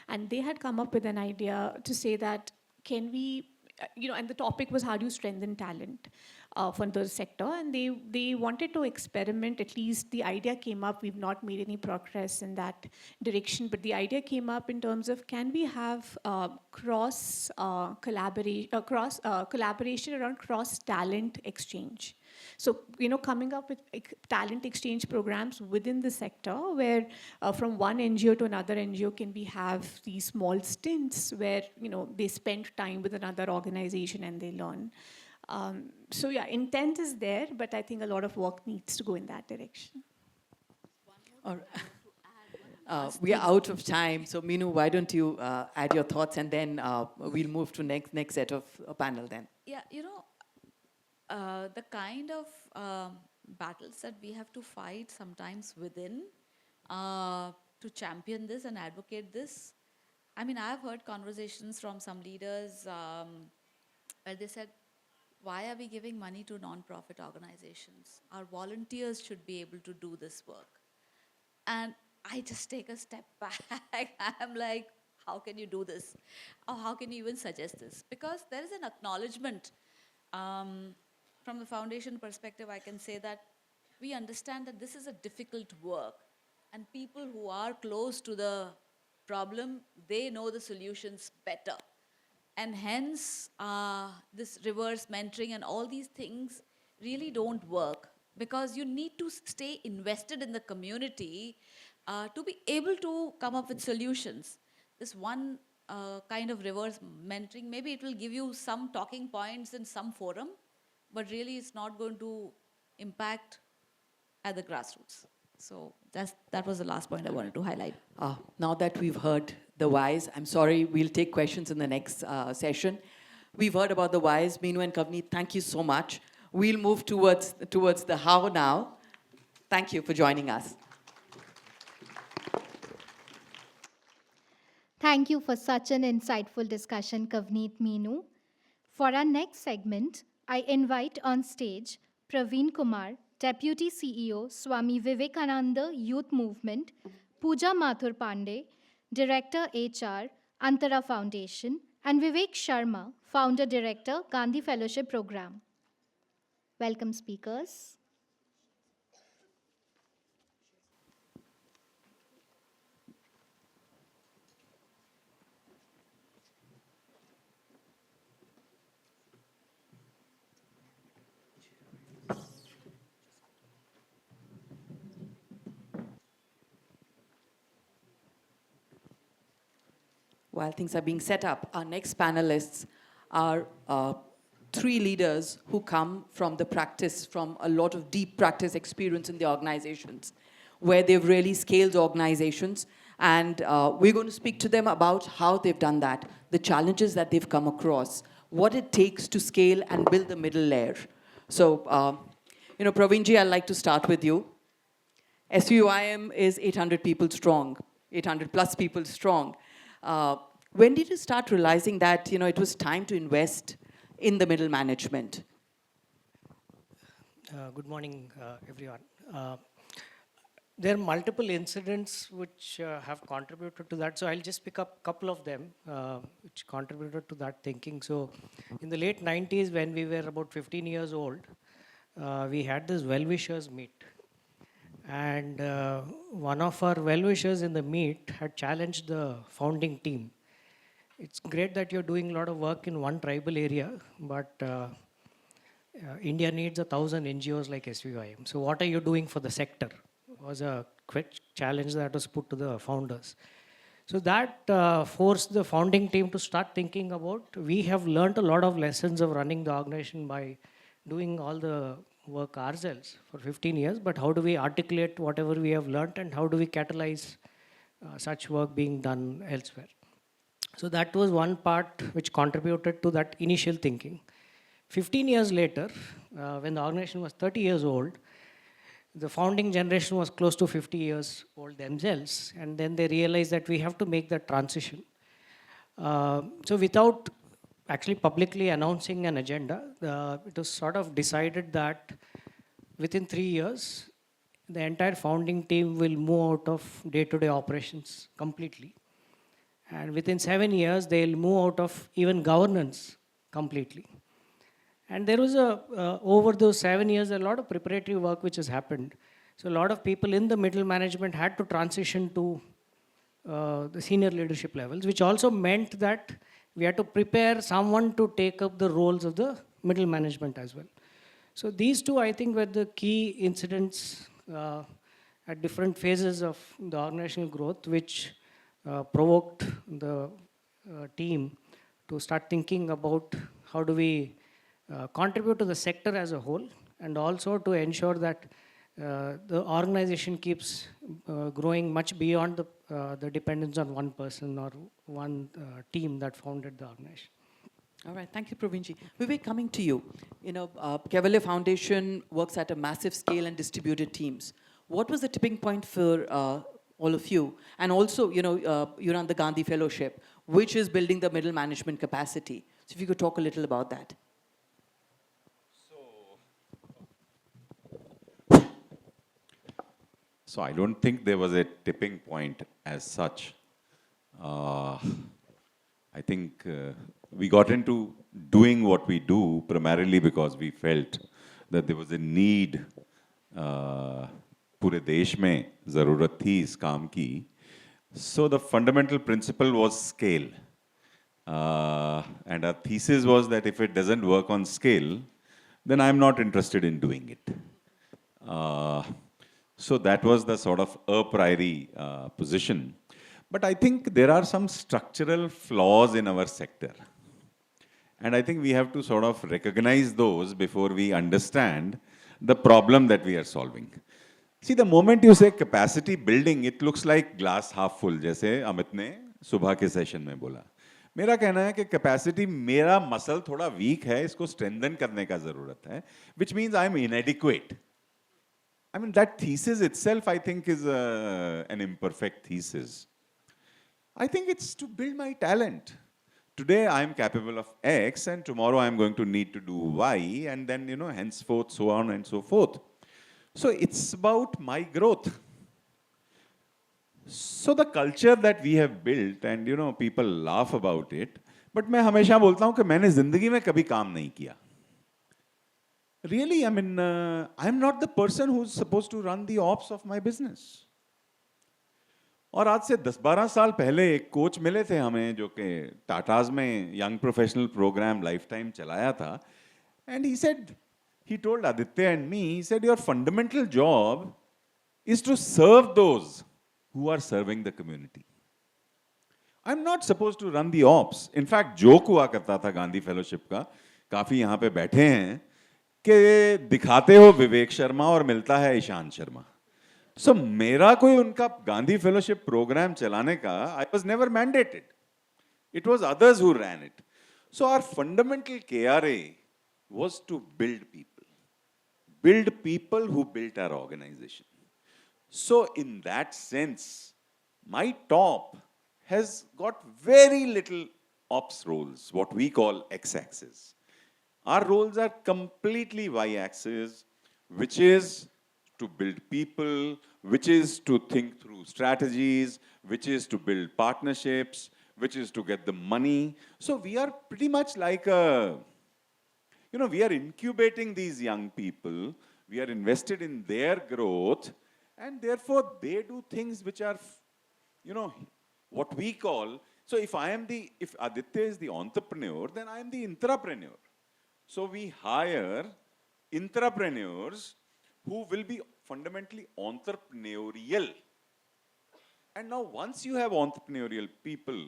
and they had come up with an idea to say that, can we, and the topic was how do you strengthen talent for the sector, and they wanted to experiment. At least the idea came up. We've not made any progress in that direction, but the idea came up in terms of, can we have collaboration around cross talent exchange. So, coming up with talent exchange programs within the sector where from one NGO to another NGO can we have these small stints where, they spend time with another organization and they learn. So yeah, intent is there, but I think a lot of work needs to go in that direction. We are out of time, so Meenu, why don't you add your thoughts, and then we'll move to next set of panel then. Yeah, the kind of battles that we have to fight sometimes within to champion this and advocate this. I mean, I've heard conversations from some leaders where they said, why are we giving money to non-profit organizations? Our volunteers should be able to do this work. And I just take a step back. I'm like, how can you do this? Or how can you even suggest this? Because there is an acknowledgement. From the foundation perspective, I can say that we understand that this is a difficult work. And people who are close to the problem, they know the solutions better. And hence, this reverse mentoring and all these things really don't work, because you need to stay invested in the community to be able to come up with solutions. This one kind of reverse mentoring, maybe it will give you some talking points in some forum, but really it's not going to impact at the grassroots. So that was the last point I wanted to highlight. Now that we've heard the whys, I'm sorry, we'll take questions in the next session. We've heard about the whys. Meenu and Kavneet, thank you so much. We'll move towards the how now. Thank you for joining us. Thank you for such an insightful discussion, Kavneet, Meenu. For our next segment, I invite on stage Praveen Kumar, Deputy CEO, Swami Vivekananda Youth Movement, Pooja Mathur Pande, Director HR, Antara Foundation, and Vivek Sharma, Founder Director, Gandhi Fellowship Program. Welcome, speakers. While things are being set up, our next panelists are three leaders who come from the practice, from a lot of deep practice experience in the organizations, where they've really scaled organizations. And we're going to speak to them about how they've done that, the challenges that they've come across, what it takes to scale and build the middle layer. So, Praveenji, I'd like to start with you. SVYM is 800 people strong, 800 plus people strong. When did you start realizing that it was time to invest in the middle management? Good morning, everyone. There are multiple incidents which have contributed to that. So I'll just pick up a couple of them which contributed to that thinking. So in the late 90s, when we were about 15 years old, we had this well-wishers meet. And one of our well-wishers in the meet had challenged the founding team. It's great that you're doing a lot of work in one tribal area, but India needs 1,000 NGOs like SVYM. So what are you doing for the sector? Was a quick challenge that was put to the founders. So that forced the founding team to start thinking about, we have learned a lot of lessons of running the organization by doing all the work ourselves for 15 years, but how do we articulate whatever we have learned and how do we catalyze such work being done elsewhere? So that was one part which contributed to that initial thinking. 15 years later, when the organization was 30 years old, the founding generation was close to 50 years old themselves, and then they realized that we have to make that transition. So without actually publicly announcing an agenda, it was sort of decided that within 3 years, the entire founding team will move out of day-to-day operations completely. And within 7 years, they'll move out of even governance completely. And there was over those 7 years, a lot of preparatory work which has happened. So a lot of people in the middle management had to transition to the senior leadership levels, which also meant that we had to prepare someone to take up the roles of the middle management as well. So these two, I think, were the key incidents at different phases of the organizational growth, which provoked the team to start thinking about how do we contribute to the sector as a whole, and also to ensure that the organization keeps growing much beyond the dependence on one person or one team that founded the organization. All right, thank you, Praveenji. Vivek, coming to you. Piramal Foundation works at a massive scale and distributed teams. What was the tipping point for all of you? And also, you run the Gandhi Fellowship, which is building the middle management capacity. So if you could talk a little about that. So I don't think there was a tipping point as such. I think we got into doing what we do primarily because we felt that there was a need पूरे देश में ज़रूरत थी इस काम की. So the fundamental principle was scale. And our thesis was that if it doesn't work on scale, then I'm not interested in doing it. So that was the sort of a priori position. But I think there are some structural flaws in our sector. And I think we have to sort of recognize those before we understand the problem that we are solving. See, the moment you say capacity building, it looks like glass half full, जैसे अमित ने सुबह के session में बोला. मेरा कहना है कि capacity, मेरा muscle थोड़ा weak है, इसको strengthen करने का ज़रूरत है, which means I am inadequate. I mean, that thesis itself, I think, is an imperfect thesis. I think it's to build my talent. Today, I am capable of X, and tomorrow I am going to need to do Y, and then, henceforth, so on and so forth. So it's about my growth. So the culture that we have built, and, people laugh about it, but मैं हमेशा बोलता हूँ कि मैंने ज़िंदगी में कभी काम नहीं किया. Really, I mean, I'm not the person who's supposed to run the ops of my business. और आज से 10-12 साल पहले एक कोच मिले थे हमें जो कि टाटाज में young professional program lifetime चलाया था. And he told Aditya and me, he said, your fundamental job is to serve those who are serving the community. I'm not supposed to run the ops. In fact, joke हुआ करता था Gandhi fellowship का, काफी यहाँ पे बैठे हैं, कि दिखाते हो विवेक शर्मा और मिलता है ईशान शर्मा. So मेरा कोई उनका गांधी फेलोशिप प्रोग्राम चलाने का, I was never mandated. It was others who ran it. So our fundamental KRA was to build people who built our organization. So in that sense, my top has got very little ops roles, what we call X-axis. Our roles are completely Y-axis, which is to build people, which is to think through strategies, which is to build partnerships, which is to get the money. So we are pretty much like we are incubating these young people, we are invested in their growth, and therefore they do things which are, what we call, so if Aditya is the entrepreneur, then I am the intrapreneur. So we hire intrapreneurs who will be fundamentally entrepreneurial. And now once you have entrepreneurial people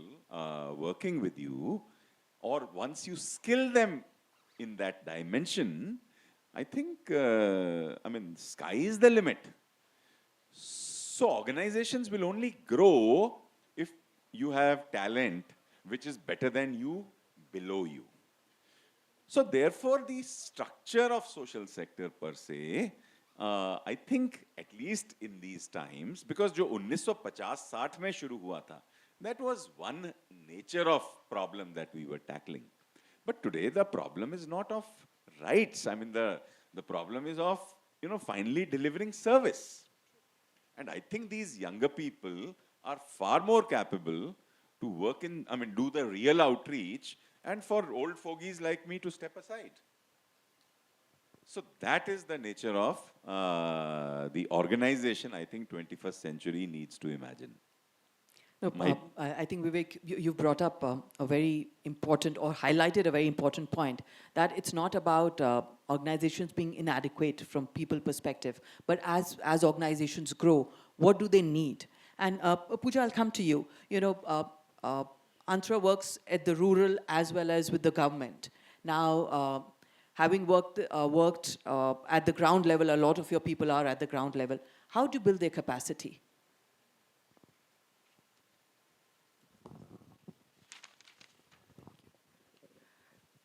working with you, or once you skill them in that dimension, I think, sky is the limit. So organizations will only grow if you have talent which is better than you, below you. So therefore, the structure of social sector per se, I think at least in these times, because जो 1950-60 में शुरू हुआ था, that was one nature of problem that we were tackling. But today the problem is not of rights. I mean, the problem is of, finally delivering service. And I think these younger people are far more capable to work do the real outreach, and for old fogies like me to step aside. So that is the nature of the organization I think 21st century needs to imagine. No, I think Vivek, you brought up a very important or highlighted a very important point that it's not about organizations being inadequate from people perspective, but as organizations grow, what do they need? And Pooja, I'll come to you. You know, Antara works at the rural as well as with the government. Now, having worked at the ground level, a lot of your people are at the ground level. How do you build their capacity?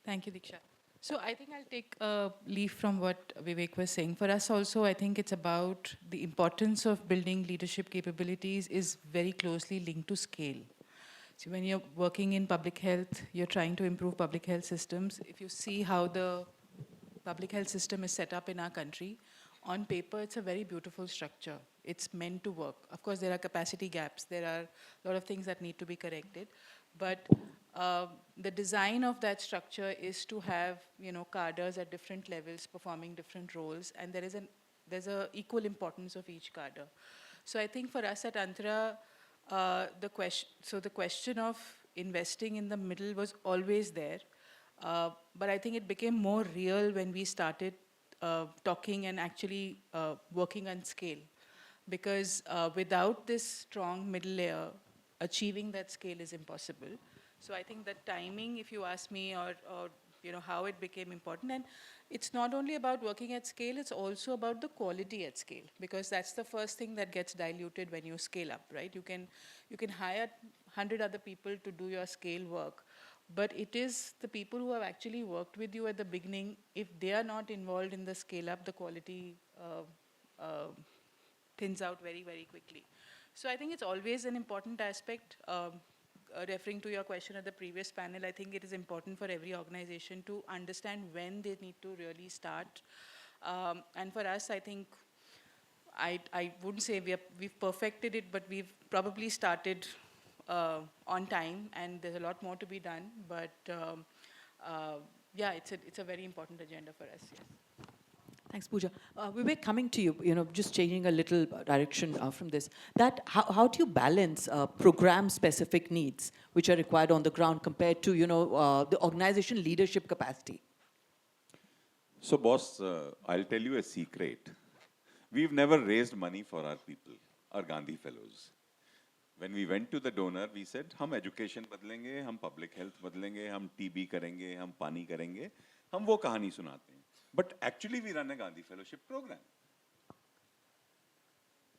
Thank you, Deeksha. So I think I'll take a leaf from what Vivek was saying. For us also, I think it's about the importance of building leadership capabilities is very closely linked to scale. So when you're working in public health, you're trying to improve public health systems. If you see how the public health system is set up in our country, on paper, it's a very beautiful structure. It's meant to work. Of course, there are capacity gaps. There are a lot of things that need to be corrected. But the design of that structure is to have, cadres at different levels performing different roles, and there's a equal importance of each cadre. So I think for us at Antara, the question of investing in the middle was always there, but I think it became more real when we started talking and actually working on scale, because without this strong middle layer, achieving that scale is impossible. So I think that timing, if you ask me, or how it became important, and it's not only about working at scale, it's also about the quality at scale, because that's the first thing that gets diluted when you scale up, right? You can hire 100 other people to do your scale work, but it is the people who have actually worked with you at the beginning, if they are not involved in the scale up, the quality thins out very, very quickly. So I think it's always an important aspect. Referring to your question at the previous panel, I think it is important for every organization to understand when they need to really start. And for us, I think, I wouldn't say we've perfected it, but we've probably started on time, and there's a lot more to be done. But yeah, it's a very important agenda for us, yes. Thanks, Pooja. Vivek, coming to you, just changing a little direction from this, that how do you balance program-specific needs which are required on the ground compared to, the organization leadership capacity? So, boss, I'll tell you a secret. We've never raised money for our people, our Gandhi fellows. When we went to the donor, we said, हम education बदलेंगे, हम public health बदलेंगे, हम TB करेंगे, हम पानी करेंगे, हम वो कहानी सुनाते हैं. But actually, we run a Gandhi Fellowship program.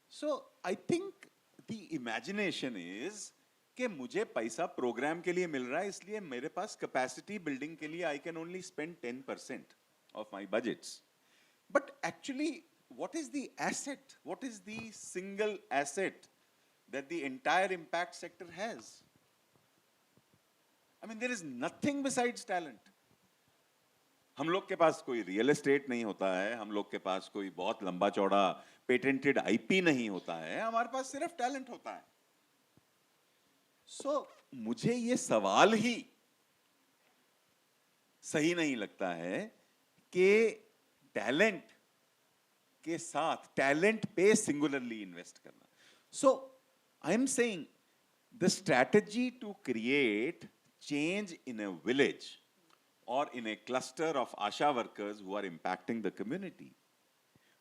So I think the imagination is कि मुझे पैसा program के लिए मिल रहा है, इसलिए मेरे पास capacity building के लिए I can only spend 10% of my budgets. But actually, what is the asset? What is the single asset that the entire impact sector has? I mean, there is nothing besides talent. हम लोग के पास कोई real estate नहीं होता है, हम लोग के पास कोई बहुत लंबा चौड़ा पेटेंटेड आईपी नहीं होता है, हमारे पास सिर्फ टैलेंट होता है. सो मुझे ये सवाल ही सही नहीं लगता है कि टैलेंट के साथ टैलेंट पे सिंगुलरली इन्वेस्ट करना. So I am saying the strategy to create change in a village or in a cluster of ASHA workers who are impacting the community.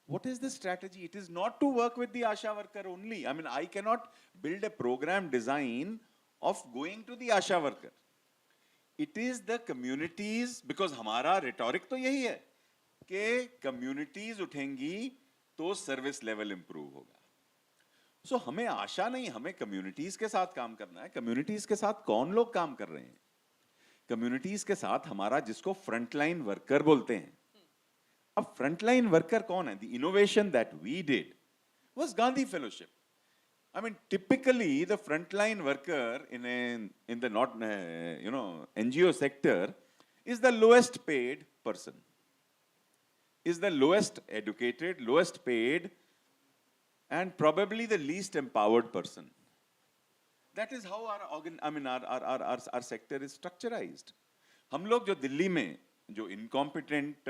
What is the strategy? It is not to work with the ASHA worker only. I mean, I cannot build a program design of going to the ASHA worker. It is the communities, because हमारा rhetoric तो यही है कि communities उठेंगी तो service level improve होगा. So हमें आशा नहीं, हमें communities के साथ काम करना है. Communities के साथ कौन लोग काम कर रहे हैं? कम्युनिटीज के साथ हमारा जिसको फ्रंटलाइन वर्कर बोलते हैं. अब फ्रंटलाइन वर्कर कौन है? The innovation that we did was Gandhi fellowship. I mean typically the frontline worker in the not NGO sector is the lowest paid person, is the lowest educated, lowest paid, and probably the least empowered person. That is how our sector is structurized. हम लोग जो दिल्ली में जो incompetent,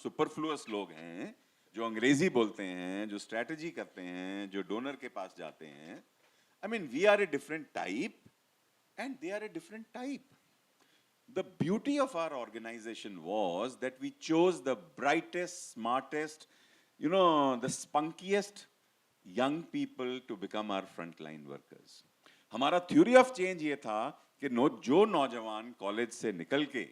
superfluous लोग हैं, जो अंग्रेजी बोलते हैं, जो strategy करते हैं, जो donor के पास जाते हैं, I mean, we are a different type and they are a different type. The beauty of our organization was that we chose the brightest, smartest, the spunkiest young people to become our frontline workers. हमारा theory of change ये था कि जो नौजवान college से निकल के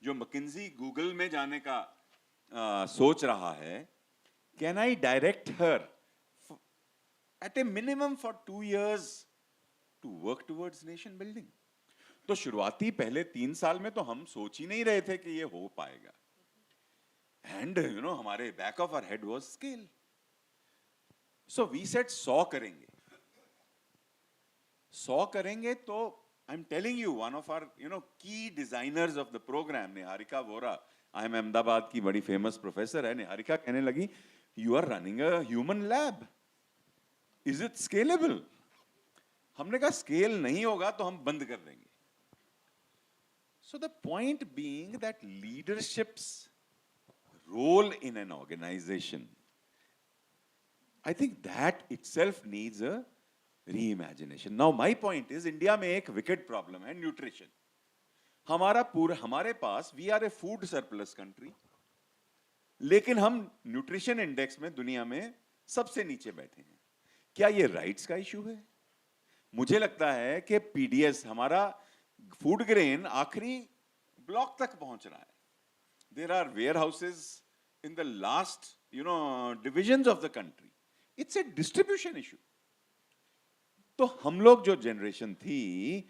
जो McKinsey गूगल में जाने का सोच रहा है, can I direct her at a minimum for 2 years to work towards nation building? तो शुरुआती पहले 3 साल में तो हम सोच ही नहीं रहे थे कि ये हो पाएगा. And हमारे back of our head was scale. So we said 100 करेंगे. 100 करेंगे तो I'm telling you, one of our key designers of the program, Niharika Vora, I am Ahmedabad की बड़ी famous professor है. निहारिका कहने लगी, you are running a human lab. Is it scalable? हमने कहा scale नहीं होगा तो हम बंद कर देंगे. So the point being that leadership's role in an organization, I think that itself needs a reimagination. Now my point is, India में एक wicked problem है nutrition. हमारे पास, we are a food surplus country, लेकिन हम nutrition index में दुनिया में सबसे नीचे बैठे हैं. क्या ये rights का issue है? मुझे लगता है कि PDS हमारा food grain आखिरी block तक पहुंच रहा है. There are warehouses in the last, divisions of the country. It's a distribution issue. तो हम लोग जो generation थी,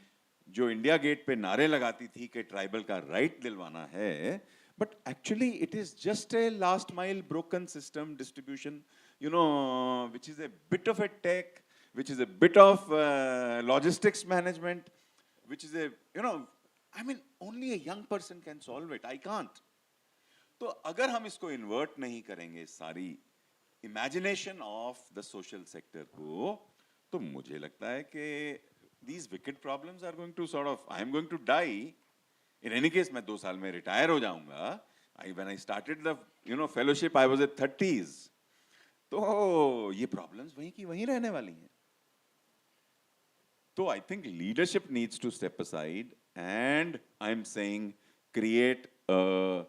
जो इंडिया गेट पे नारे लगाती थी कि ट्राइबल का राइट दिलवाना है, but actually it is just a last mile broken system distribution, which is a bit of a tech, which is a bit of logistics management, which is a, only a young person can solve it. I can't. तो अगर हम इसको invert नहीं करेंगे सारी imagination of the social sector को, तो मुझे लगता है कि these wicked problems are going to I am going to die. In any case, मैं 2 साल में retire हो जाऊंगा. When I started the, fellowship, I was at 30s. तो ये problems वहीं की वहीं रहने वाली हैं. So I think leadership needs to step aside, and I'm saying create a,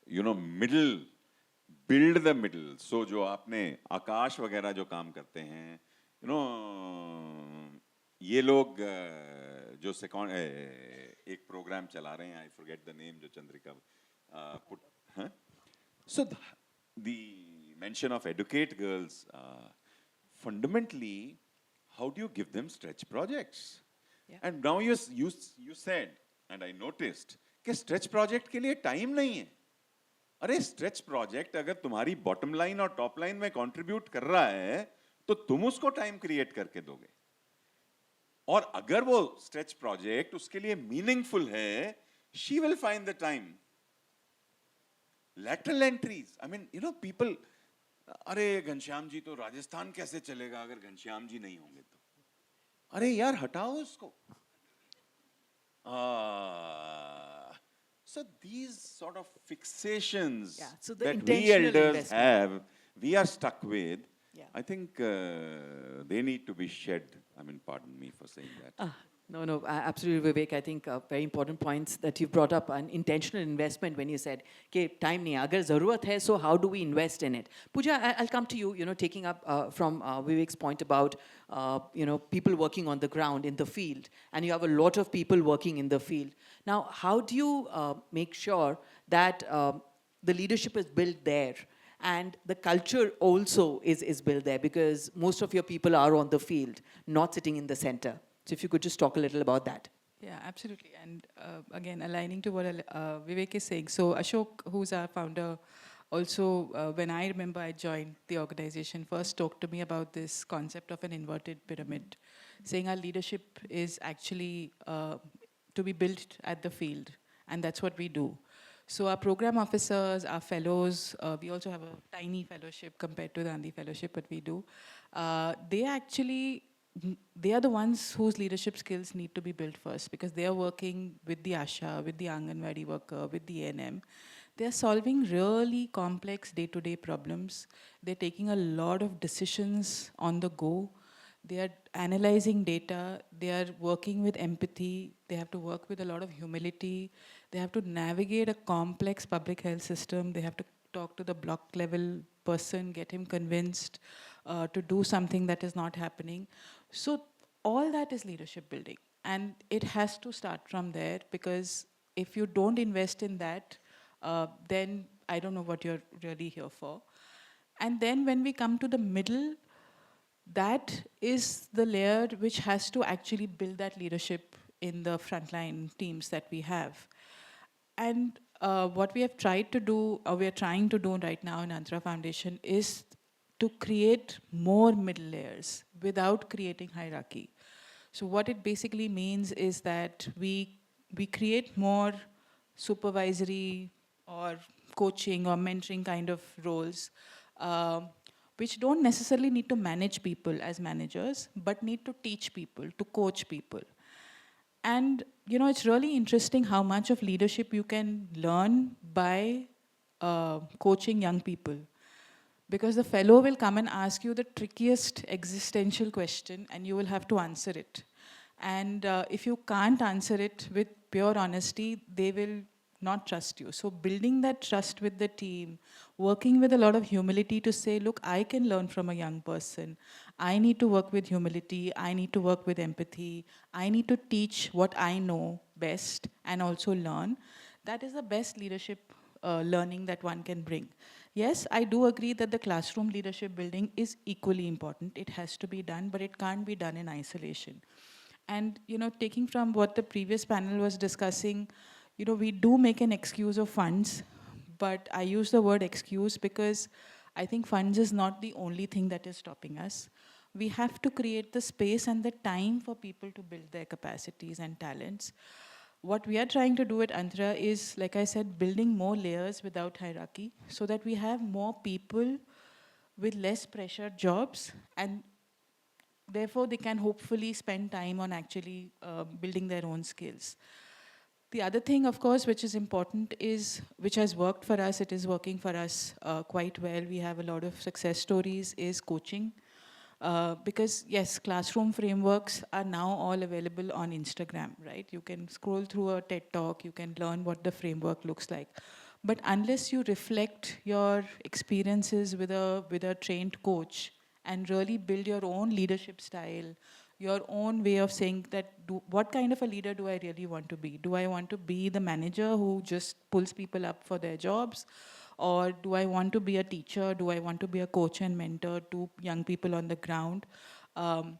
middle, build the middle. So जो आपने आकाश वगैरह जो काम करते हैं, ये लोग जो एक प्रोग्राम चला रहे हैं, I forget the name, जो Chandrika put, huh? So the mention of educate girls, fundamentally, how do you give them stretch projects? Yeah. And now you said, and I noticed, कि stretch project के लिए time नहीं है. अरे stretch project अगर तुम्हारी bottom line और top line में contribute कर रहा है, तो तुम उसको time create करके दोगे. और अगर वो stretch project उसके लिए meaningful है, she will find the time. Lateral entries. I mean, people, अरे घनश्याम जी तो राजस्थान कैसे चलेगा अगर घनश्याम जी नहीं होंगे तो? अरे यार हटाओ उसको. So these sort of fixations that we elders have, we are stuck with. Yeah. I think they need to be shed. I mean, pardon me for saying that. No, absolutely, Vivek. I think very important points that you brought up. An intentional investment when you said, "Okay, time nahi, agar zarurat hai, so how do we invest in it?" Pooja, I'll come to you. Taking up from Vivek's point about people working on the ground in the field, and you have a lot of people working in the field. Now, how do you make sure that the leadership is built there? And the culture also is built there, because most of your people are on the field, not sitting in the center. So if you could just talk a little about that. Yeah, absolutely. And again, aligning to what Vivek is saying. So Ashok, who's our founder, also, when I remember I joined the organization, first talked to me about this concept of an inverted pyramid, saying our leadership is actually to be built at the field. And that's what we do. So our program officers, our fellows, we also have a tiny fellowship compared to the Gandhi fellowship, but we do. They are the ones whose leadership skills need to be built first, because they are working with the ASHA, with the Anganwadi worker, with the ANM. They are solving really complex day-to-day problems. They're taking a lot of decisions on the go. they are analyzing data, they are working with empathy, they have to work with a lot of humility, they have to navigate a complex public health system, they have to talk to the block level person, get him convinced to do something that is not happening. So all that is leadership building. And it has to start from there, because if you don't invest in that, then I don't know what you're really here for. And then when we come to the middle, that is the layer which has to actually build that leadership in the frontline teams that we have. And what we have tried to do, or we are trying to do right now in Antara Foundation, is to create more middle layers without creating hierarchy. So what it basically means is that we create more supervisory or coaching or mentoring kind of roles, which don't necessarily need to manage people as managers, but need to teach people, to coach people. And it's really interesting how much of leadership you can learn by coaching young people. Because the fellow will come and ask you the trickiest existential question, and you will have to answer it. And if you can't answer it with pure honesty, they will not trust you. So building that trust with the team, working with a lot of humility to say, look, I can learn from a young person. I need to work with humility. I need to work with empathy. I need to teach what I know best and also learn. That is the best leadership learning that one can bring. Yes, I do agree that the classroom leadership building is equally important. It has to be done, but it can't be done in isolation. And taking from what the previous panel was discussing, we do make an excuse of funds, but I use the word excuse because I think funds is not the only thing that is stopping us. We have to create the space and the time for people to build their capacities and talents. What we are trying to do at Antara is, like I said, building more layers without hierarchy so that we have more people with less pressured jobs, and therefore they can hopefully spend time on actually building their own skills. The other thing, of course, which is important is, which has worked for us, it is working for us quite well. We have a lot of success stories, is coaching. Because yes, classroom frameworks are now all available on Instagram, right? You can scroll through a TED Talk, you can learn what the framework looks like. But unless you reflect your experiences with a trained coach and really build your own leadership style, your own way of saying that, what kind of a leader do I really want to be? Do I want to be the manager who just pulls people up for their jobs? Or do I want to be a teacher? Do I want to be a coach and mentor to young people on the ground? And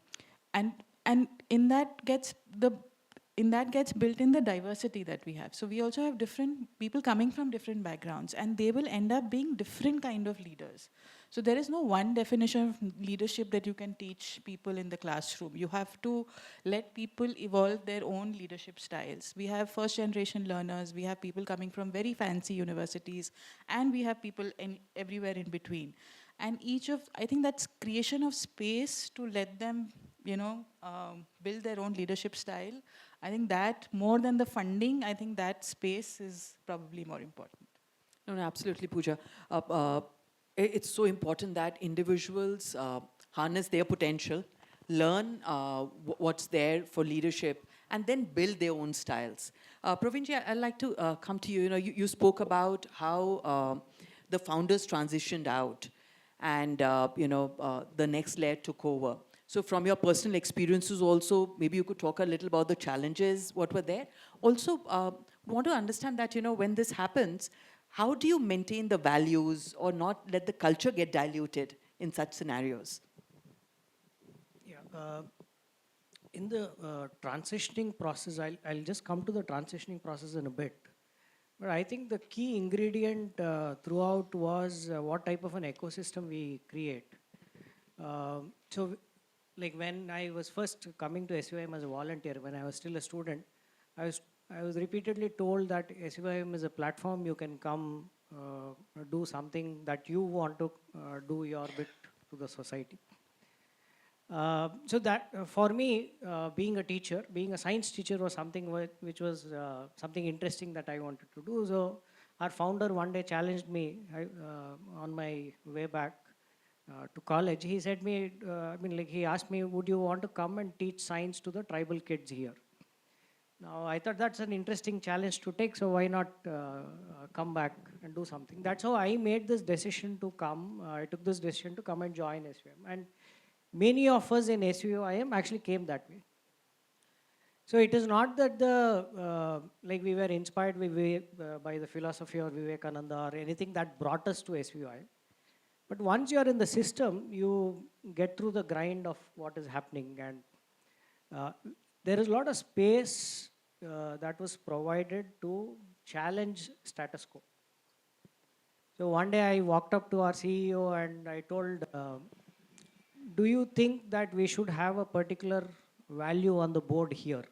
in that gets built in the diversity that we have. So we also have different people coming from different backgrounds, and they will end up being different kind of leaders. So there is no one definition of leadership that you can teach people in the classroom. You have to let people evolve their own leadership styles. We have first generation learners, we have people coming from very fancy universities, and we have people everywhere in between. And I think that's creation of space to let them, build their own leadership style. I think that more than the funding, I think that space is probably more important. No, absolutely, Pooja. It's so important that individuals harness their potential, learn what's there for leadership, and then build their own styles. Praveen, I'd like to come to you. You spoke about how the founders transitioned out, and the next layer took over. So from your personal experiences also, maybe you could talk a little about the challenges, what were there. Also, want to understand that, when this happens, how do you maintain the values or not let the culture get diluted in such scenarios? Yeah, in the transitioning process, I'll just come to the transitioning process in a bit. But I think the key ingredient throughout was what type of an ecosystem we create. So like when I was first coming to SVYM as a volunteer, when I was still a student, I was repeatedly told that SVYM is a platform you can come do something that you want to do your bit to the society. So that for me, being a teacher, being a science teacher was something which was something interesting that I wanted to do. So our founder one day challenged me on my way back to college, he said me, he asked me, would you want to come and teach science to the tribal kids here? Now, I thought that's an interesting challenge to take, so why not come back and do something? That's how I made this decision to come. I took this decision to come and join SVYM. And many of us in SVYM actually came that way. So it is not that we were inspired by the philosophy or Vivekananda or anything that brought us to SVYM. But once you are in the system, you get through the grind of what is happening. And there is a lot of space that was provided to challenge status quo. So one day I walked up to our CEO and I told, do you think that we should have a particular value on the board here?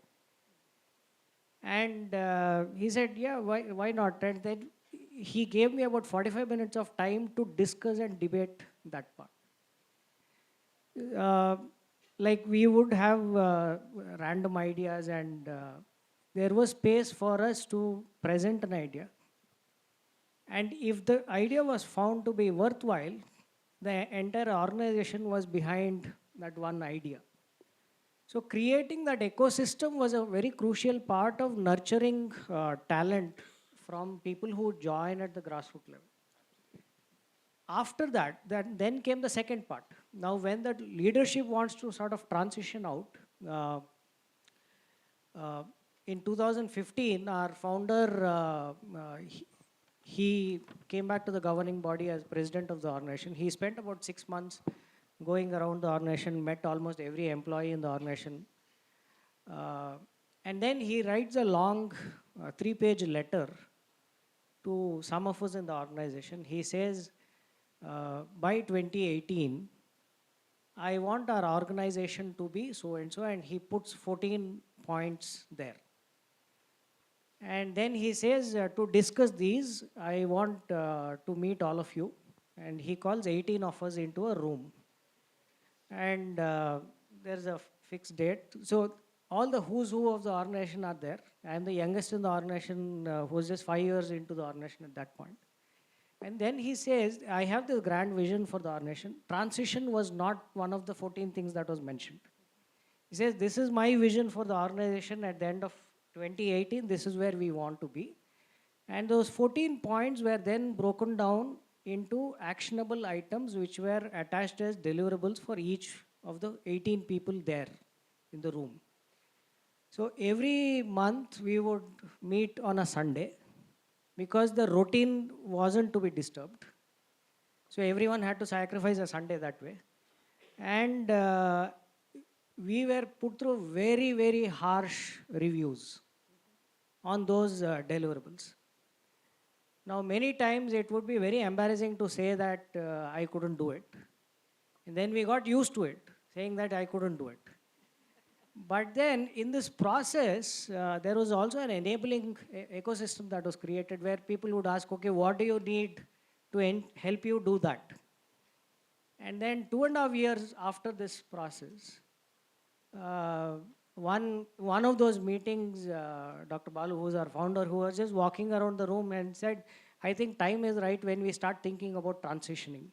And he said, yeah, why not? And then he gave me about 45 minutes of time to discuss and debate that part. We would have random ideas, and there was space for us to present an idea. And if the idea was found to be worthwhile, the entire organization was behind that one idea. So creating that ecosystem was a very crucial part of nurturing talent from people who join at the grassroots level. After that, then came the second part. Now, when the leadership wants to sort of transition out, in 2015, our founder, he came back to the governing body as president of the organization. He spent about 6 months going around the organization, met almost every employee in the organization. And then he writes a long 3-page letter to some of us in the organization. He says, by 2018, I want our organization to be so and so, and he puts 14 points there. And then he says, to discuss these, I want to meet all of you. And he calls 18 of us into a room. And there's a fixed date. So all the who's who of the organization are there. I am the youngest in the organization who was just 5 years into the organization at that point. And then he says, I have the grand vision for the organization. Transition was not one of the 14 things that was mentioned. He says, this is my vision for the organization at the end of 2018. This is where we want to be. And those 14 points were then broken down into actionable items which were attached as deliverables for each of the 18 people there in the room. So every month we would meet on a Sunday because the routine wasn't to be disturbed. So everyone had to sacrifice a Sunday that way. And we were put through very, very harsh reviews on those deliverables. Now, many times it would be very embarrassing to say that I couldn't do it. And then we got used to it, saying that I couldn't do it. But then in this process, there was also an enabling ecosystem that was created where people would ask, okay, what do you need to help you do that? And then 2.5 years after this process, one of those meetings, Dr. Balu, who is our founder, who was just walking around the room and said, I think time is right when we start thinking about transitioning.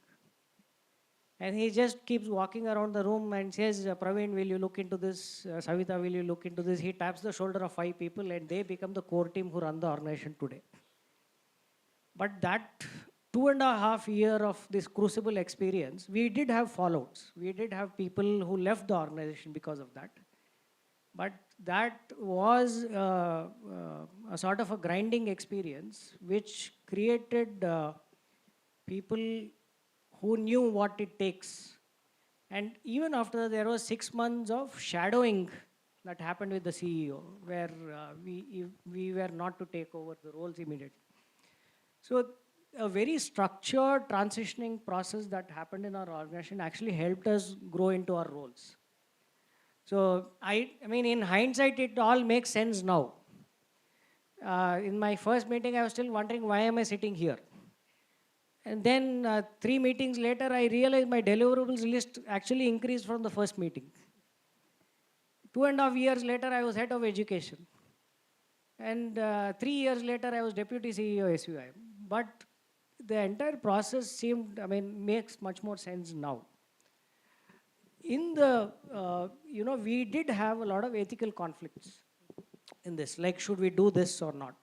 And he just keeps walking around the room and says, Praveen, will you look into this? Savita, will you look into this? He taps the shoulder of 5 people and they become the core team who run the organization today. But that 2.5 years of this crucible experience, we did have fallouts. We did have people who left the organization because of that. But that was a sort of a grinding experience which created people who knew what it takes. And even after there was 6 months of shadowing that happened with the CEO, where we were not to take over the roles immediately. So a very structured transitioning process that happened in our organization actually helped us grow into our roles. So I mean, in hindsight, it all makes sense now. In my first meeting, I was still wondering, why am I sitting here? And then 3 meetings later, I realized my deliverables list actually increased from the first meeting. 2.5 years later, I was head of education. And 3 years later, I was deputy CEO SVYM. But the entire process seemed, I mean, makes much more sense now. In the, we did have a lot of ethical conflicts in this, like should we do this or not?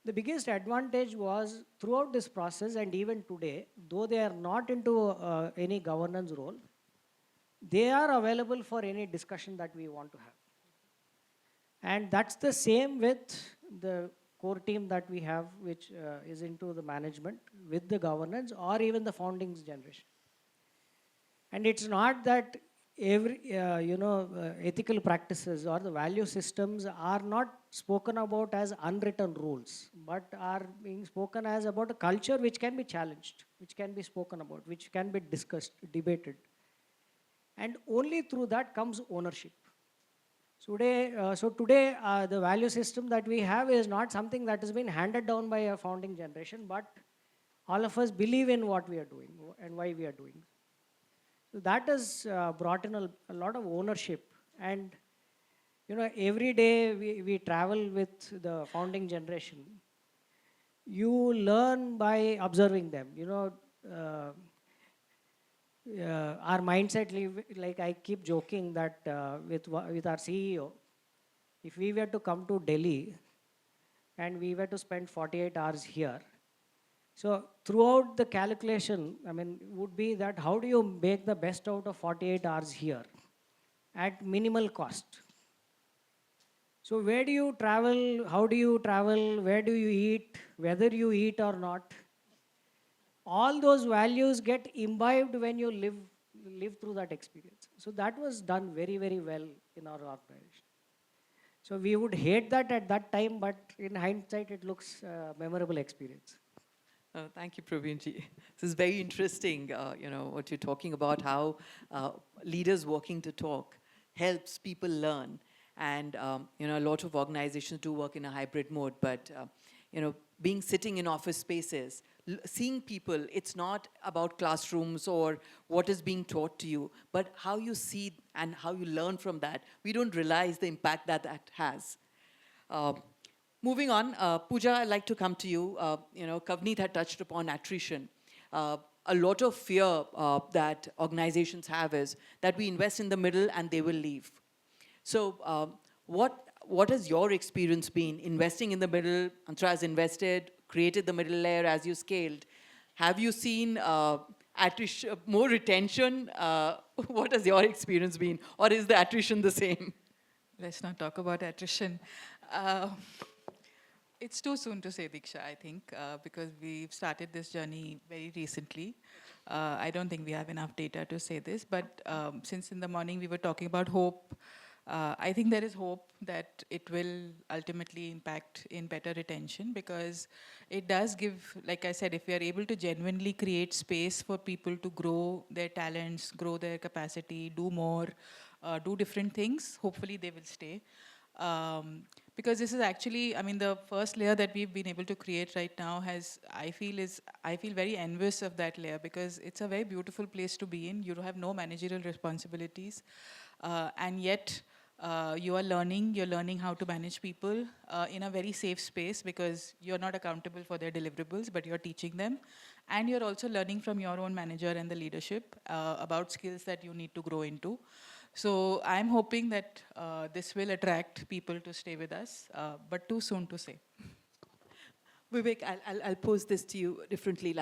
The biggest advantage was throughout this process and even today, though they are not into any governance role, they are available for any discussion that we want to have. And that's the same with the core team that we have, which is into the management with the governance or even the foundings generation. And it's not that every, ethical practices or the value systems are not spoken about as unwritten rules, but are being spoken as about a culture which can be challenged, which can be spoken about, which can be discussed, debated. And only through that comes ownership. So today, the value system that we have is not something that has been handed down by a founding generation, but all of us believe in what we are doing and why we are doing. So that has brought in a lot of ownership. And every day we travel with the founding generation. You learn by observing them. Our mindset, like I keep joking that with our CEO, if we were to come to Delhi and we were to spend 48 hours here, so throughout the calculation, I mean, would be that how do you make the best out of 48 hours here at minimal cost? So where do you travel, how do you travel, where do you eat, whether you eat or not? All those values get imbibed when you live through that experience. So that was done very, very well in our organization. So we would hate that at that time, but in hindsight, it looks a memorable experience. Thank you, Praveen ji. This is very interesting, what you're talking about, how leaders working to talk helps people learn. And, a lot of organizations do work in a hybrid mode, but, being sitting in office spaces, seeing people, it's not about classrooms or what is being taught to you, but how you see and how you learn from that. We don't realize the impact that that has. Moving on, Pooja, I'd like to come to you. Kavneet had touched upon attrition. A lot of fear that organizations have is that we invest in the middle and they will leave. So what has your experience been investing in the middle? Antara has invested, created the middle layer as you scaled. Have you seen attrition, more retention? What has your experience been? Or is the attrition the same? Let's not talk about attrition. It's too soon to say, Deeksha, I think, because we've started this journey very recently. I don't think we have enough data to say this, but since in the morning we were talking about hope, I think there is hope that it will ultimately impact in better retention, because it does give, like I said, if we are able to genuinely create space for people to grow their talents, grow their capacity, do more, do different things, hopefully they will stay. Because this is actually, I mean, the first layer that we've been able to create right now I feel very envious of that layer, because it's a very beautiful place to be in. You have no managerial responsibilities, and yet you're learning how to manage people in a very safe space, because you're not accountable for their deliverables, but you're teaching them. And you're also learning from your own manager and the leadership about skills that you need to grow into. So I'm hoping that this will attract people to stay with us, but too soon to say. Vivek, I'll pose this to you differently.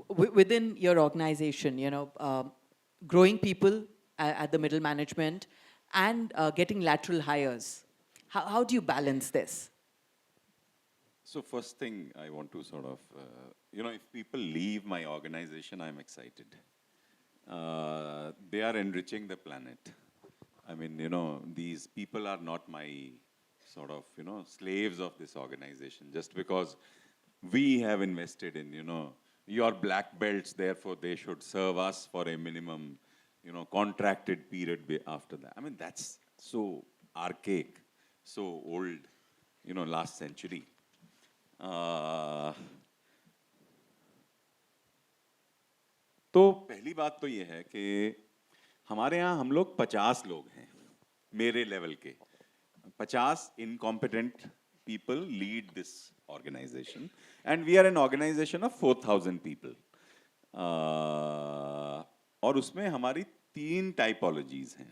Within your organization, growing people at the middle management and getting lateral hires, how do you balance this? So first thing I want to sort of, if people leave my organization, I'm excited. They are enriching the planet. I mean, these people are not my sort of, slaves of this organization. Just because we have invested in, your black belts, therefore they should serve us for a minimum, contracted period after that. I mean, that's so archaic, so old, last century. तो पहली बात तो ये है कि हमारे यहाँ हम लोग 50 लोग हैं मेरे लेवल के, 50 incompetent people lead this organization. And we are an organization of 4,000 people. और उसमें हमारी 3 टाइपोलॉजीज हैं.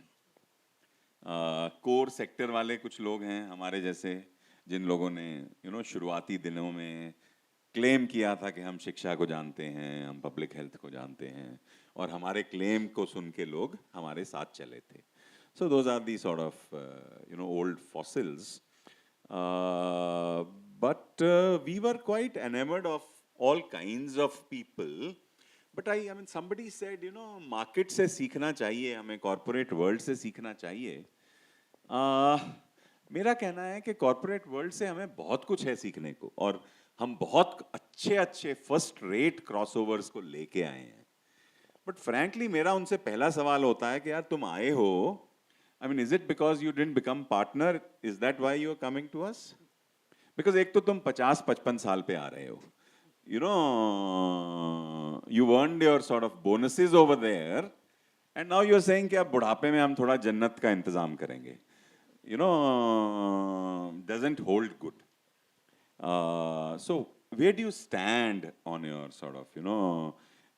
कोर सेक्टर वाले कुछ लोग हैं हमारे जैसे, जिन लोगों ने शुरुआती दिनों में क्लेम किया था कि हम शिक्षा को जानते हैं, हम पब्लिक हेल्थ को जानते हैं, और हमारे क्लेम को सुन के लोग हमारे साथ चले थे. So those are the sort of old fossils. But we were quite enamored of all kinds of people. But I mean, somebody said, market से सीखना चाहिए, हमें corporate world से सीखना चाहिए. मेरा कहना है कि corporate world से हमें बहुत कुछ है सीखने को, और हम बहुत अच्छे first rate crossovers को लेके आए हैं. But frankly, मेरा उनसे पहला सवाल होता है कि यार तुम आए हो, I mean, is it because you didn't become partner? Is that why you are coming to us? Because एक तो तुम 50-55 साल पे आ रहे हो. You earned your sort of bonuses over there, and now you're saying कि अब बुढ़ापे में हम थोड़ा जन्नत का इंतजाम करेंगे. Doesn't hold good. So where do you stand on your sort of,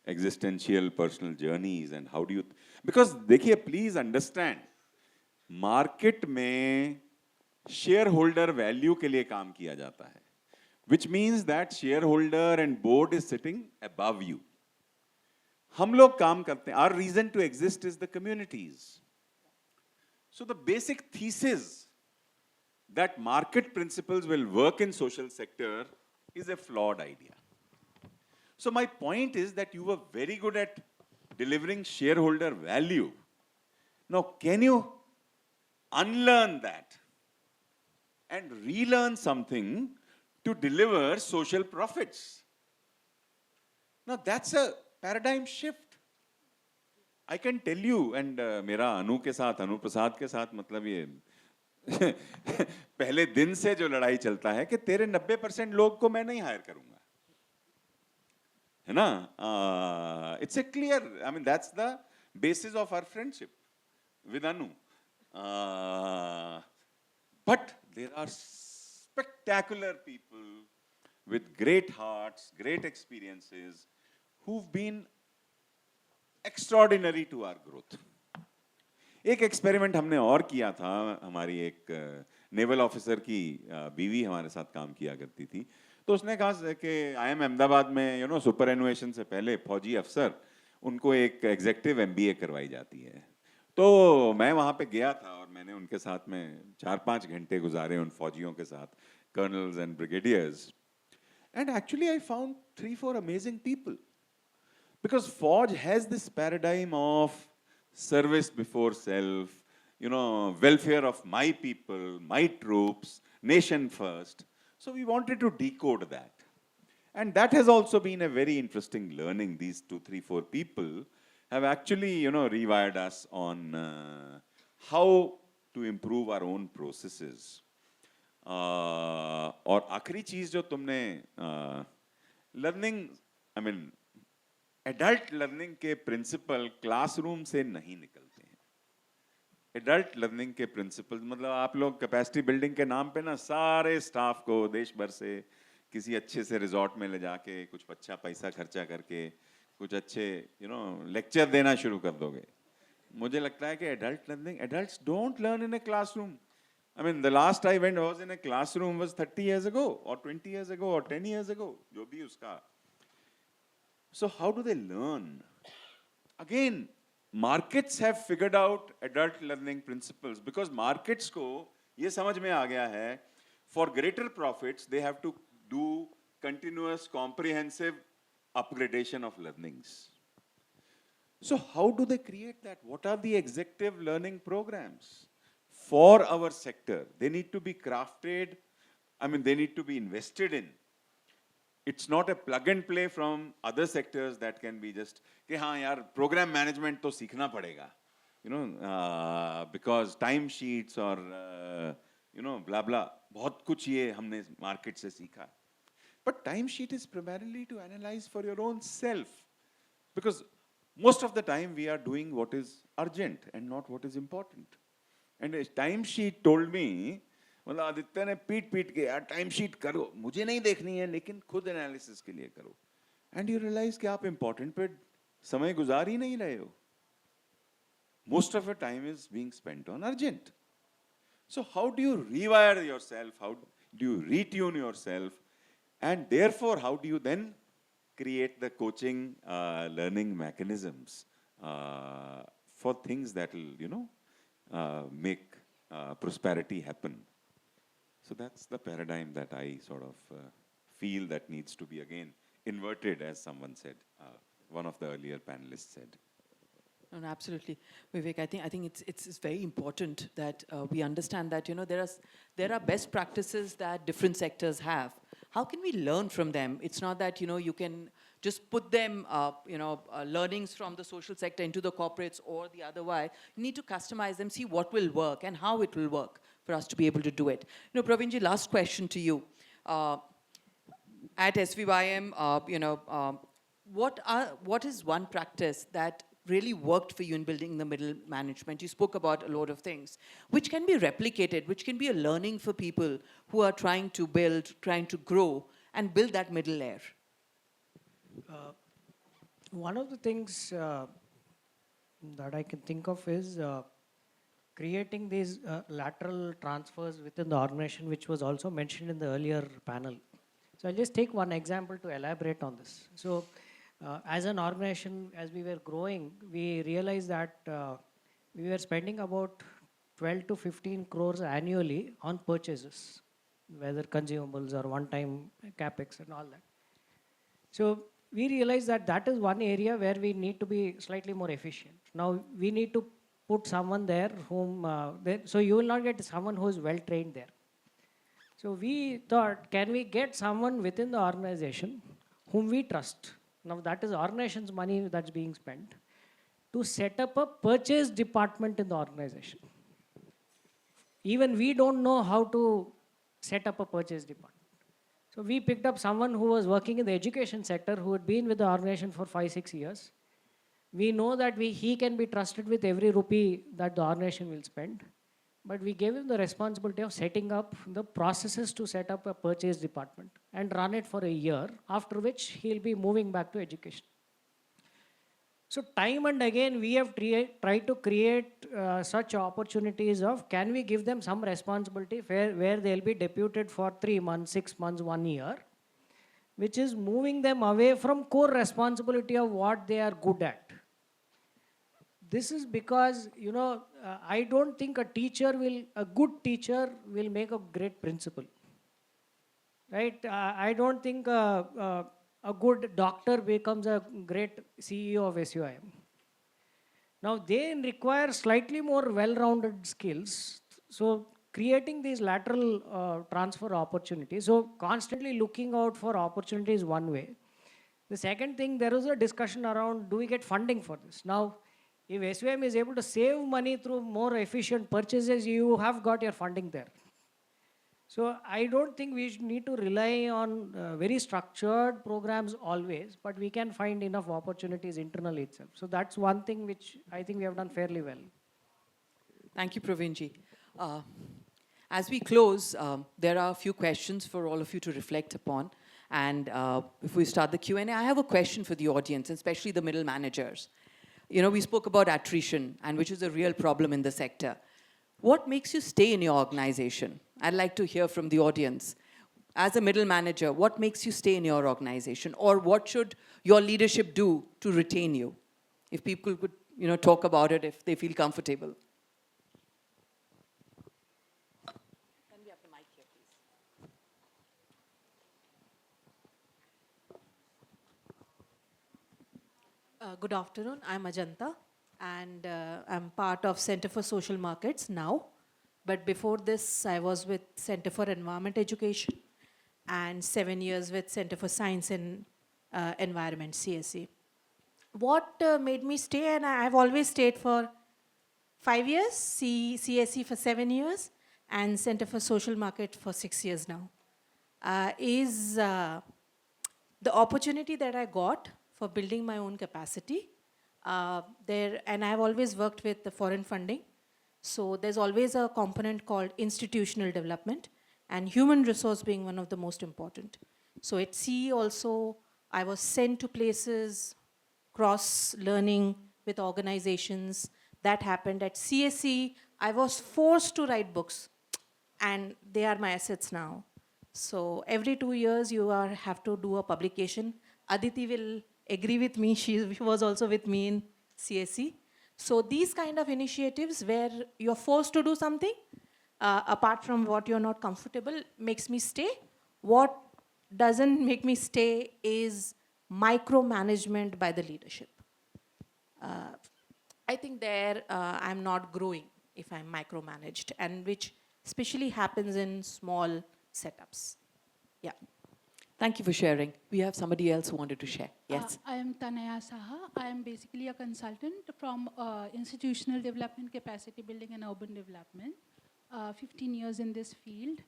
existential personal journeys, and how do you, because देखिए, please understand, मार्केट में शेयर होल्डर वैल्यू के लिए काम किया जाता है, which means that shareholder and board is sitting above you. हम लोग काम करते हैं, our reason to exist is the communities. So the basic thesis that market principles will work in social sector is a flawed idea. So my point is that you were very good at delivering shareholder value. Now, can you unlearn that and relearn something to deliver social profits? Now, that's a paradigm shift. I can tell you, and मेरा अनु के साथ, अनु प्रसाद के साथ मतलब ये पहले दिन से जो लड़ाई चलता है कि तेरे 90% लोग को मैं नहीं हायर करूंगा, है ना? It's a clear, I mean, that's the basis of our friendship with Anu. But there are spectacular people with great hearts, great experiences, who've been extraordinary to our growth. एक एक्सपेरिमेंट हमने और किया था, हमारी एक नेवल ऑफिसर की बीवी हमारे साथ काम किया करती थी, तो उसने कहा कि IIM अहमदाबाद में सुपर एनुएशन से पहले फौजी अफसर उनको एक एग्जेक्टिव MBA करवाई जाती है. तो मैं वहाँ पे गया था और मैंने उनके साथ में 4-5 घंटे गुजारे उन फौजियों के साथ, colonels and brigadiers, and actually I found 3-4 amazing people, because Fauj has this paradigm of service before self, welfare of my people, my troops, nation first. So we wanted to decode that. And that has also been a very interesting learning. These 2-3-4 people have actually, rewired us on how to improve our own processes. और आखिरी चीज जो तुमने learning, I mean, adult learning के principal classroom से नहीं निकलते हैं. एडल्ट लर्निंग के प्रिंसिपल मतलब आप लोग कैपेसिटी बिल्डिंग के नाम पे ना सारे स्टाफ को देश भर से किसी अच्छे से रिजॉर्ट में ले जाके कुछ अच्छा पैसा खर्चा करके कुछ अच्छे लेक्चर देना शुरू कर दोगे. मुझे लगता है कि adult learning, adults don't learn in a classroom. I mean, the last I went was in a classroom was 30 years ago or 20 years ago or 10 years ago, जो भी उसका. So how do they learn? Again, markets have figured out adult learning principles, because markets को ये समझ में आ गया है, for greater profits they have to do continuous comprehensive upgradation of learnings. So how do they create that? What are the executive learning programs for our sector? They need to be crafted, I mean, they need to be invested in. It's not a plug and play from other sectors that can be just कि हाँ यार program management तो सीखना पड़ेगा, because time sheets or blah blah, बहुत कुछ ये हमने market से सीखा. But time sheet is primarily to analyze for your own self, because most of the time we are doing what is urgent and not what is important. And a time sheet told me मतलब आदित्य ने पीट पीट के यार time sheet करो, मुझे नहीं देखनी है लेकिन खुद एनालिसिस के लिए करो, एंड यू रियलाइज कि आप इंपॉर्टेंट पे समय गुजार ही नहीं रहे हो. Most of your time is being spent on urgent. So how do you rewire yourself? How do you retune yourself? And therefore, how do you then create the coaching, learning mechanisms for things that will, make prosperity happen? So that's the paradigm that I sort of feel that needs to be again inverted, as someone said, one of the earlier panelists said. No, absolutely, Vivek. I think it's very important that we understand that there are best practices that different sectors have. How can we learn from them? It's not that you can just put them learnings from the social sector into the corporates or the other way. You need to customize them, see what will work and how it will work for us to be able to do it. Praveenji, last question to you. At SVYM, what is one practice that really worked for you in building the middle management? You spoke about a lot of things, which can be replicated, which can be a learning for people who are trying to build, trying to grow, and build that middle layer. One of the things that I can think of is creating these lateral transfers within the organization, which was also mentioned in the earlier panel. So I'll just take one example to elaborate on this. So as an organization, as we were growing, we realized that we were spending about 12 to 15 crores annually on purchases, whether consumables or one-time capex and all that. So we realized that that is one area where we need to be slightly more efficient. Now we need to put someone there whom, so you will not get someone who is well trained there. So we thought, can we get someone within the organization whom we trust? Now that is organization's money that's being spent to set up a purchase department in the organization. Even we don't know how to set up a purchase department. So we picked up someone who was working in the education sector, who had been with the organization for 5-6 years. We know that he can be trusted with every rupee that the organization will spend. But we gave him the responsibility of setting up the processes to set up a purchase department and run it for a year, after which he'll be moving back to education. So time and again, we have tried to create such opportunities of, can we give them some responsibility where they'll be deputed for 3 months, 6 months, 1 year, which is moving them away from core responsibility of what they are good at. This is because, I don't think a good teacher will make a great principal. Right? I don't think a good doctor becomes a great CEO of SVYM. Now they require slightly more well-rounded skills. So creating these lateral transfer opportunities. So constantly looking out for opportunities is one way. The second thing, there is a discussion around, do we get funding for this? Now, if SVYM is able to save money through more efficient purchases, you have got your funding there. So I don't think we need to rely on very structured programs always, but we can find enough opportunities internally itself. So that's one thing which I think we have done fairly well. Thank you, Praveenji. As we close, there are a few questions for all of you to reflect upon. And if we start the Q&A, I have a question for the audience, especially the middle managers. We spoke about attrition, and which is a real problem in the sector. What makes you stay in your organization? I'd like to hear from the audience. As a middle manager, what makes you stay in your organization? Or what should your leadership do to retain you? If people could, talk about it, if they feel comfortable. Can we have the mic here, please? Good afternoon. I'm Ajanta, and I'm part of Center for Social Markets now. But before this, I was with Center for Environment Education and 7 years with Center for Science and Environment, CSE. What made me stay, and I've always stayed for 5 years, CSE for 7 years, and Center for Social Market for 6 years now, is the opportunity that I got for building my own capacity. And I've always worked with the foreign funding. So there's always a component called institutional development, and human resource being one of the most important. So at CE also, I was sent to places, cross-learning with organizations. That happened at CSE. I was forced to write books, and they are my assets now. So every 2 years, have to do a publication. Aditi will agree with me. She was also with me in CSE. So these kind of initiatives where you're forced to do something, apart from what you're not comfortable, makes me stay. What doesn't make me stay is micromanagement by the leadership. I think there I'm not growing if I'm micromanaged, and which especially happens in small setups. Yeah. Thank you for sharing. We have somebody else who wanted to share. Yes. I am Tanaya Saha. I am basically a consultant from institutional development, capacity building, and urban development. 15 years in this field.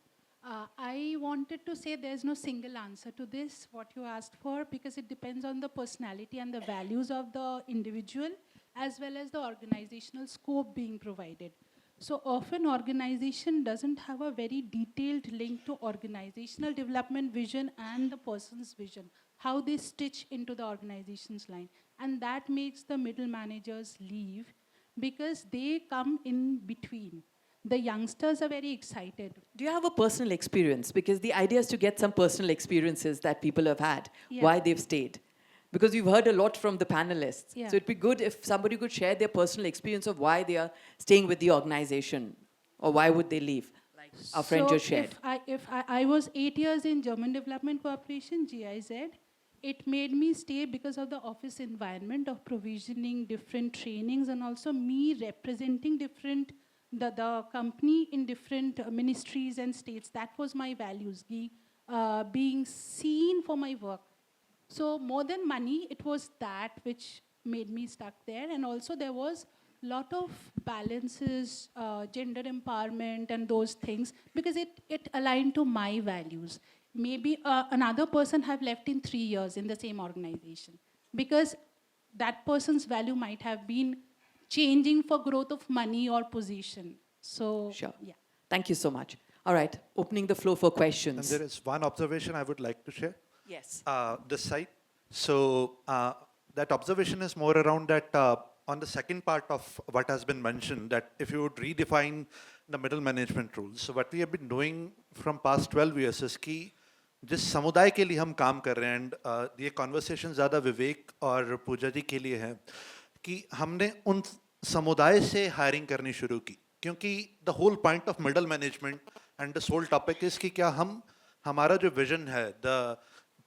I wanted to say there's no single answer to this, what you asked for, because it depends on the personality and the values of the individual, as well as the organizational scope being provided. So often organization doesn't have a very detailed link to organizational development vision and the person's vision, how they stitch into the organization's line. And that makes the middle managers leave because they come in between. The youngsters are very excited. Do you have a personal experience? Because the idea is to get some personal experiences that people have had, why they've stayed. Because we've heard a lot from the panelists. Yeah. So it'd be good if somebody could share their personal experience of why they are staying with the organization, or why would they leave, like our friend just shared. If I was 8 years in German Development Corporation, GIZ, it made me stay because of the office environment of provisioning different trainings, and also me representing the company in different ministries and states. That was my values, being seen for my work. So more than money, it was that which made me stuck there. And also there was a lot of balances, gender empowerment and those things, because it aligned to my values. Maybe another person have left in 3 years in the same organization, because that person's value might have been changing for growth of money or position. So, Sure. yeah. Thank you so much. All right, opening the floor for questions. And there is one observation I would like to share. Yes. This side. So that observation is more around that on the second part of what has been mentioned, that if you would redefine the middle management rules. So what we have been doing from past 12 years is कि जिस समुदाय के लिए हम काम कर रहे हैं, and ये conversation ज़्यादा विवेक और पूजा जी के लिए है, कि हमने उन समुदाय से hiring करनी शुरू की, क्योंकि the whole point of middle management and this whole topic is कि क्या हम हमारा जो vision है, the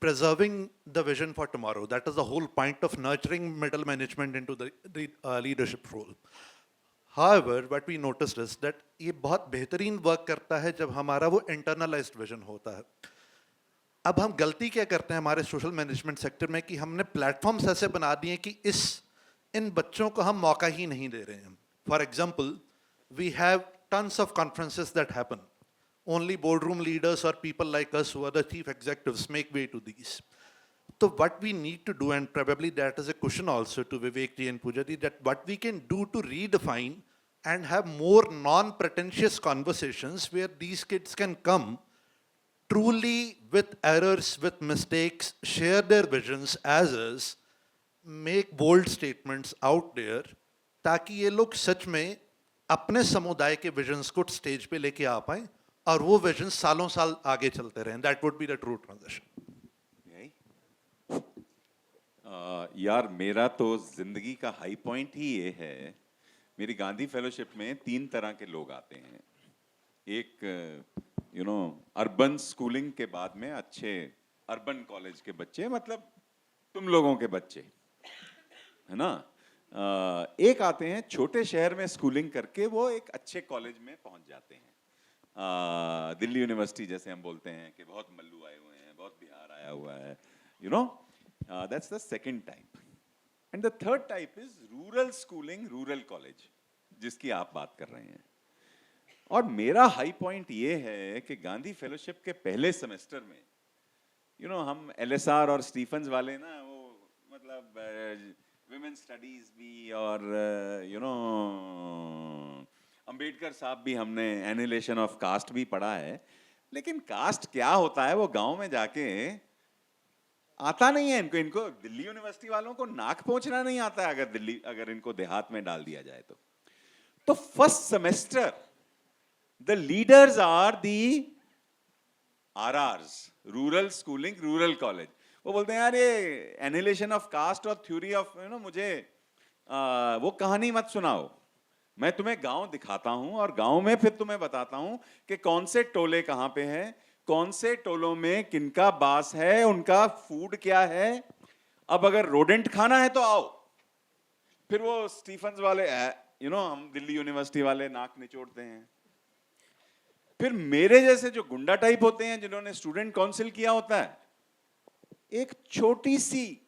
preserving the vision for tomorrow, that is the whole point of nurturing middle management into the leadership role. However, what we noticed is that ये बहुत बेहतरीन work करता है जब हमारा वो internalized vision होता है. अब हम गलती क्या करते हैं हमारे सोशल मैनेजमेंट सेक्टर में कि हमने प्लेटफॉर्म्स ऐसे बना दिए कि इन बच्चों को हम मौका ही नहीं दे रहे हैं. For example, we have tons of conferences that happen. Only boardroom leaders or people like us who are the chief executives make way to these. So what we need to do, and probably that is a question also to Vivek ji and Pooja ji, that what we can do to redefine and have more non-pretentious conversations where these kids can come truly with errors, with mistakes, share their visions as is, make bold statements out there, ताकि ये लोग सच में अपने समुदाय के visions को stage पे लेके आ पाएं और वो विजन सालों साल आगे चलते रहें. That would be the true transition. यार मेरा तो जिंदगी का हाई पॉइंट ही ये है. मेरी गांधी फेलोशिप में 3 तरह के लोग आते हैं. एक अर्बन स्कूलिंग के बाद में अच्छे अर्बन कॉलेज के बच्चे, मतलब तुम लोगों के बच्चे, है ना. एक आते हैं छोटे शहर में स्कूलिंग करके वो एक अच्छे कॉलेज में पहुंच जाते हैं. दिल्ली यूनिवर्सिटी जैसे हम बोलते हैं कि बहुत मल्लू आए हुए हैं, बहुत बिहार आया हुआ है, that's the second type. And the third type is rural schooling, rural college, जिसकी आप बात कर रहे हैं. और मेरा हाई पॉइंट ये है कि गांधी फेलोशिप के पहले सेमेस्टर में हम LSR और स्टीफन्स वाले ना, वो मतलब विमेन स्टडीज भी और अंबेडकर साहब भी हमने एनिहिलेशन ऑफ कास्ट भी पढ़ा है, लेकिन कास्ट क्या होता है वो गांव में जाके आता नहीं है इनको दिल्ली यूनिवर्सिटी वालों को नाक पोंछना नहीं आता है अगर इनको देहात में डाल दिया जाए तो first semester the leaders are the RRs, rural schooling, rural college. वो बोलते हैं यार ये एनिहिलेशन ऑफ कास्ट और थ्योरी ऑफ मुझे वो कहानी मत सुनाओ, मैं तुम्हें गांव दिखाता हूं और गांव में फिर तुम्हें बताता हूं कि कौन से टोले कहां पे हैं, कौन से टोलों में किनका बास है, उनका फूड क्या है। अब अगर रोडेंट खाना है तो आओ। फिर वो स्टीफन्स वाले हम दिल्ली यूनिवर्सिटी वाले नाक निचोड़ते हैं। फिर मेरे जैसे जो गुंडा टाइप होते हैं जिन्होंने स्टूडेंट काउंसिल किया होता है, एक छोटी सी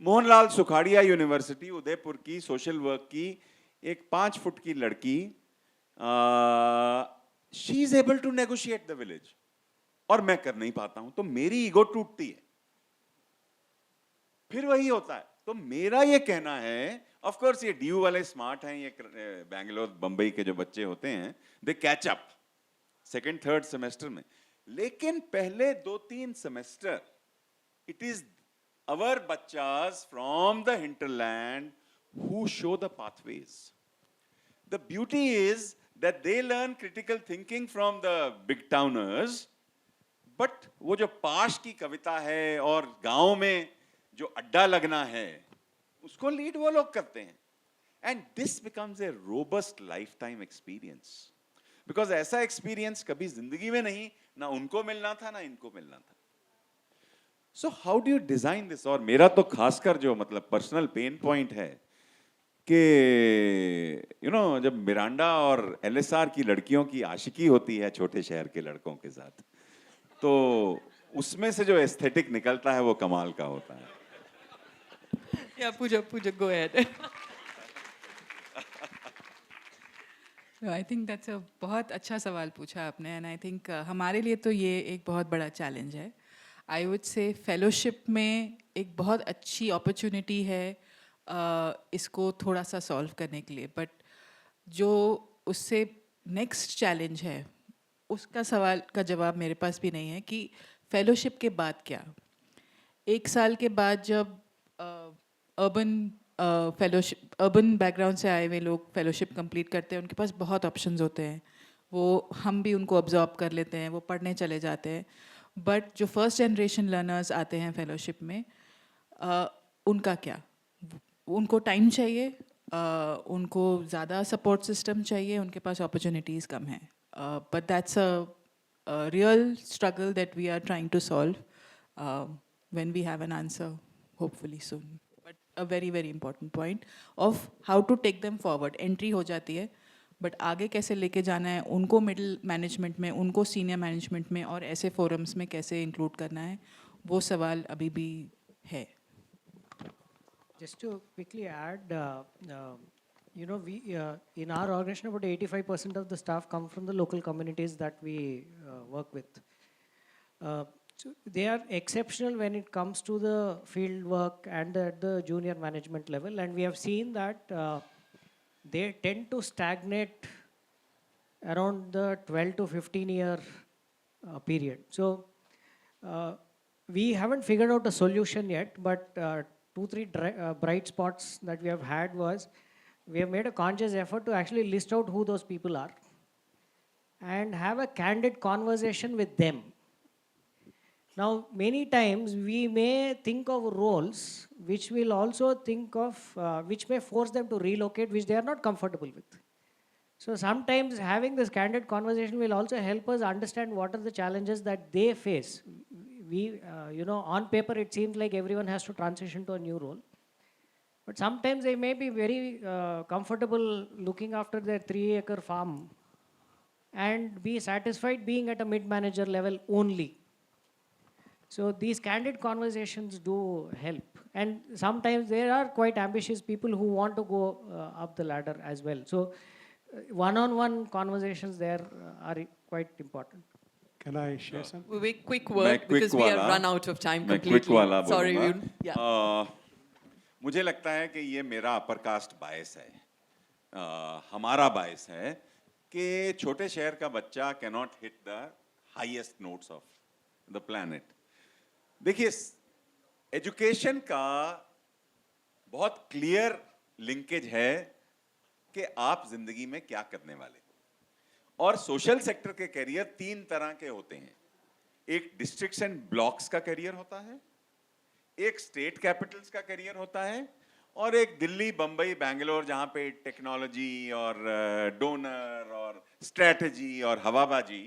मोहनलाल सुखाड़िया यूनिवर्सिटी उदयपुर की सोशल वर्क की एक 5 फुट की लड़की, she is able to negotiate the village और मैं कर नहीं पाता हूं, तो मेरी ईगो टूटती है। फिर वही होता है। तो मेरा ये कहना है, ऑफ कोर्स ये डीयू वाले स्मार्ट हैं, ये बैंगलोर बंबई के जो बच्चे होते हैं they catch up second third semester में, लेकिन पहले 2-3 semester it is our bachas from the hinterland who show the pathways. The beauty is that they learn critical thinking from the big towners, but वो जो पाश की कविता है और गांव में जो अड्डा लगना है उसको लीड वो लोग करते हैं। And this becomes a robust lifetime experience, because ऐसा experience कभी जिंदगी में नहीं, ना उनको मिलना था ना इनको मिलना था। So how do you design this? और मेरा तो खासकर जो मतलब पर्सनल पेन पॉइंट है कि जब मिरांडा और LSR की लड़कियों की आशिकी होती है छोटे शहर के लड़कों के साथ, तो उसमें से जो एस्थेटिक निकलता है वो कमाल का होता है। Yeah, Pooja, go ahead. No, I think that's a बहुत अच्छा सवाल पूछा आपने, and I think हमारे लिए तो ये एक बहुत बड़ा चैलेंज है। आई वुड से फेलोशिप में एक बहुत अच्छी अपॉर्चुनिटी है इसको थोड़ा सा सॉल्व करने के लिए, बट जो उससे नेक्स्ट चैलेंज है उसका सवाल का जवाब मेरे पास भी नहीं है कि फेलोशिप के बाद क्या। 1 साल के बाद जब अर्बन बैकग्राउंड से आए हुए लोग फेलोशिप कंप्लीट करते हैं, उनके पास बहुत ऑप्शंस होते हैं, वो हम भी उनको ऑब्जॉर्व कर लेते हैं, वो पढ़ने चले जाते हैं। बट जो फर्स्ट जनरेशन लर्नर्स आते हैं फेलोशिप में, उनका क्या? उनको टाइम चाहिए, उनको ज़्यादा सपोर्ट सिस्टम चाहिए, उनके पास अपॉर्चुनिटीज़ कम हैं। But that's a real struggle that we are trying to solve when we have an answer hopefully soon. But a very very important point of how to take them forward. Entry हो जाती है, but आगे कैसे लेके जाना है उनको, middle management में, उनको सीनियर मैनेजमेंट में और ऐसे फोरम्स में कैसे इंक्लूड करना है, वो सवाल अभी भी है। Just to quickly add, we in our organization about 85% of the staff come from the local communities that we work with. So they are exceptional when it comes to the field work and at the junior management level, and we have seen that they tend to stagnate around the 12 to 15 year period. So we haven't figured out a solution yet, but 2-3 bright spots that we have had was we have made a conscious effort to actually list out who those people are and have a candid conversation with them. Now, many times we may think of roles which will also think of, which may force them to relocate, which they are not comfortable with. So sometimes having this candid conversation will also help us understand what are the challenges that they face. We, on paper it seems like everyone has to transition to a new role. But sometimes they may be very comfortable looking after their 3-acre farm and be satisfied being at a mid-manager level only. So these candid conversations do help. And sometimes there are quite ambitious people who want to go up the ladder as well. So one-on-one conversations there are quite important. Can I share something? Vivek, quick word, because we have run out of time completely. Sorry. मुझे लगता है कि ये मेरा upper caste बायस है, हमारा बायस है कि छोटे शहर का बच्चा cannot hit the highest notes of the planet. देखिए, एजुकेशन का बहुत क्लियर लिंकेज है कि आप जिंदगी में क्या करने वाले हो. और सोशल सेक्टर के करियर 3 तरह के होते हैं. एक डिस्ट्रिक्ट्स एंड ब्लॉक्स का करियर होता है, एक स्टेट कैपिटल्स का करियर होता है, और एक दिल्ली, बंबई, बैंगलोर, जहां पे टेक्नोलॉजी और डोनर और स्ट्रेटजी और हवाबाजी,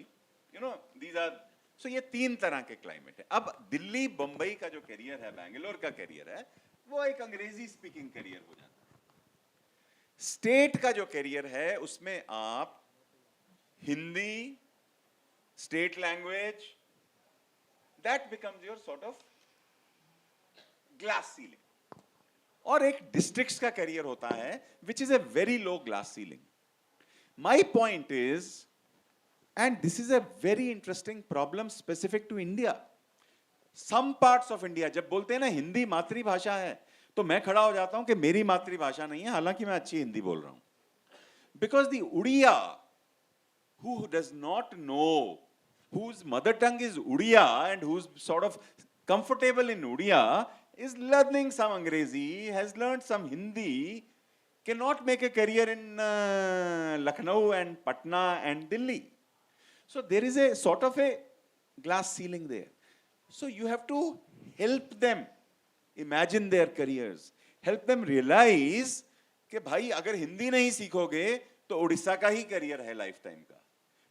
यू नो, दीज आर. सो ये 3 तरह के क्लाइमेट है. अब दिल्ली, बंबई का जो करियर है, बैंगलोर का करियर है, वो एक अंग्रेजी स्पीकिंग करियर हो जाता है. स्टेट का जो करियर है, उसमें आप Hindi, state language, that becomes your sort of glass ceiling. और एक डिस्ट्रिक्ट्स का करियर होता है which is a very low glass ceiling. My point is, and this is a very interesting problem specific to India. Some parts of India, जब बोलते हैं ना हिंदी मातृभाषा है, तो मैं खड़ा हो जाता हूं कि मेरी मातृभाषा नहीं है, हालांकि मैं अच्छी हिंदी बोल रहा हूं. Because the Odia, who does not know, whose mother tongue is Udiya and who's sort of comfortable in Udiya, is learning some Angrezi, has learned some Hindi, cannot make a career in Lucknow and Patna and Delhi. So there is a sort of a glass ceiling there. So you have to help them imagine their careers, help them realize कि भाई अगर हिंदी नहीं सीखोगे तो उड़ीसा का ही career है life time का.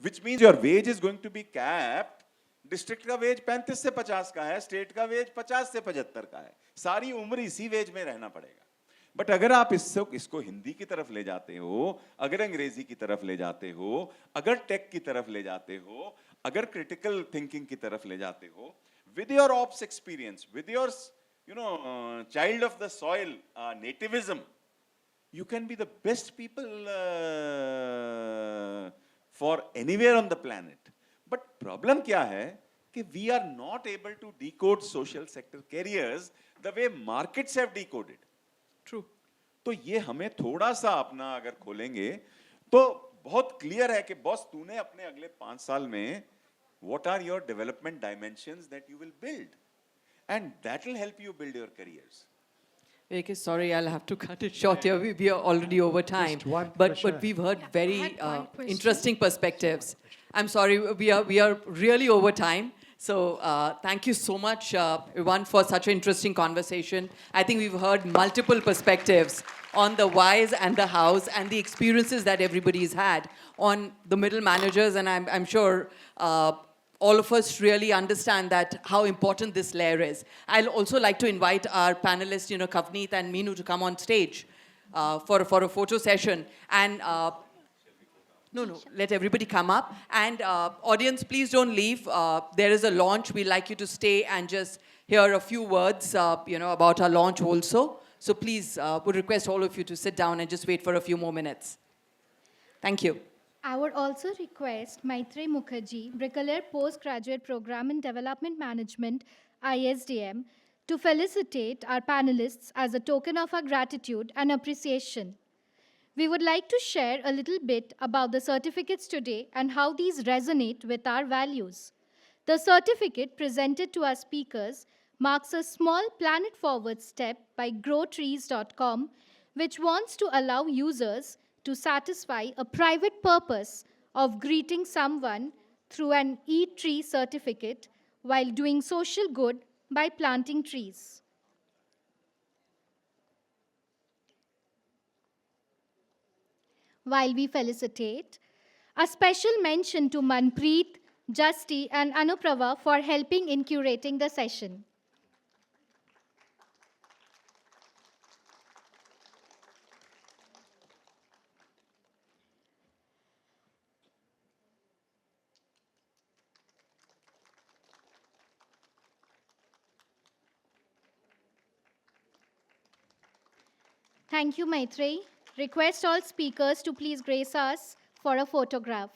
Which means your wage is going to be capped. District का वेज 35 से 50 का है, स्टेट का वेज 50 से 75 का है. सारी उम्र इसी वेज में रहना पड़ेगा. बट अगर आप इसको हिंदी की तरफ ले जाते हो, अगर अंग्रेजी की तरफ ले जाते हो, अगर टेक की तरफ ले जाते हो, अगर क्रिटिकल थिंकिंग की तरफ ले जाते हो, with your ops experience, with your, you know, child of the soil, nativism, you can be the best people for anywhere on the planet. But problem क्या है कि we are not able to decode social sector careers the way markets have decoded. True. तो ये हमें थोड़ा सा अपना अगर खोलेंगे तो बहुत क्लियर है कि बॉस तूने अपने अगले 5 साल में what are your development dimensions that you will build, and that will help you build your careers. Vivek, sorry, I'll have to cut it short here. We are already over time. But we've heard very interesting perspectives. I'm sorry, we are really over time. So thank you so much, everyone, for such an interesting conversation. I think we've heard multiple perspectives on the whys and the hows and the experiences that everybody's had on the middle managers, and I'm sure all of us really understand that how important this layer is. I'll also like to invite our panelists, Kavneet and Meenu, to come on stage for a photo session. And let everybody come up. And audience, please don't leave. There is a launch. We'd like you to stay and just hear a few words, about our launch also. So please, would request all of you to sit down and just wait for a few more minutes. Thank you. I would also request Maitreyi Mukherjee, Bricklayer Postgraduate Program in Development Management, ISDM, to felicitate our panelists as a token of our gratitude and appreciation. We would like to share a little bit about the certificates today and how these resonate with our values. The certificate presented to our speakers marks a small planet-forward step by growtrees.com, which wants to allow users to satisfy a private purpose of greeting someone through an e-tree certificate while doing social good by planting trees. While we felicitate, a special mention to Manpreet, Justi, and Anuprava for helping in curating the session. Thank you, Maitreyi. Request all speakers to please grace us for a photograph.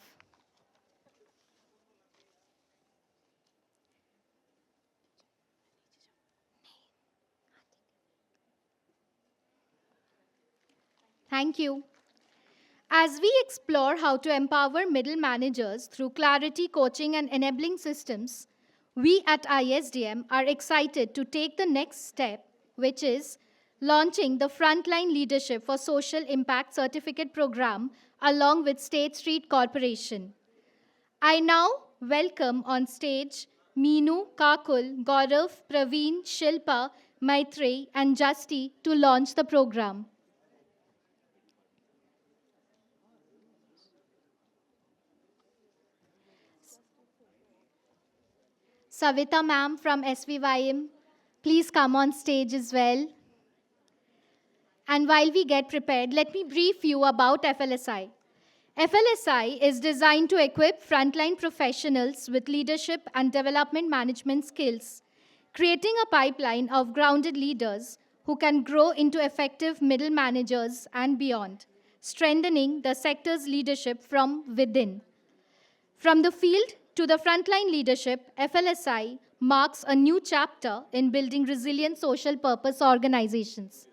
Thank you. As we explore how to empower middle managers through clarity, coaching, and enabling systems, we at ISDM are excited to take the next step, which is launching the Frontline Leadership for Social Impact Certificate Program along with State Street Corporation. I now welcome on stage Meenu, Kakul, Gaurav, Praveen, Shilpa, Maitreyi, and Justy to launch the program. Savita ma'am from SVYM, please come on stage as well. And while we get prepared, let me brief you about FLSI. FLSI is designed to equip frontline professionals with leadership and development management skills, creating a pipeline of grounded leaders who can grow into effective middle managers and beyond, strengthening the sector's leadership from within. From the field to the frontline leadership, FLSI marks a new chapter in building resilient social purpose organizations.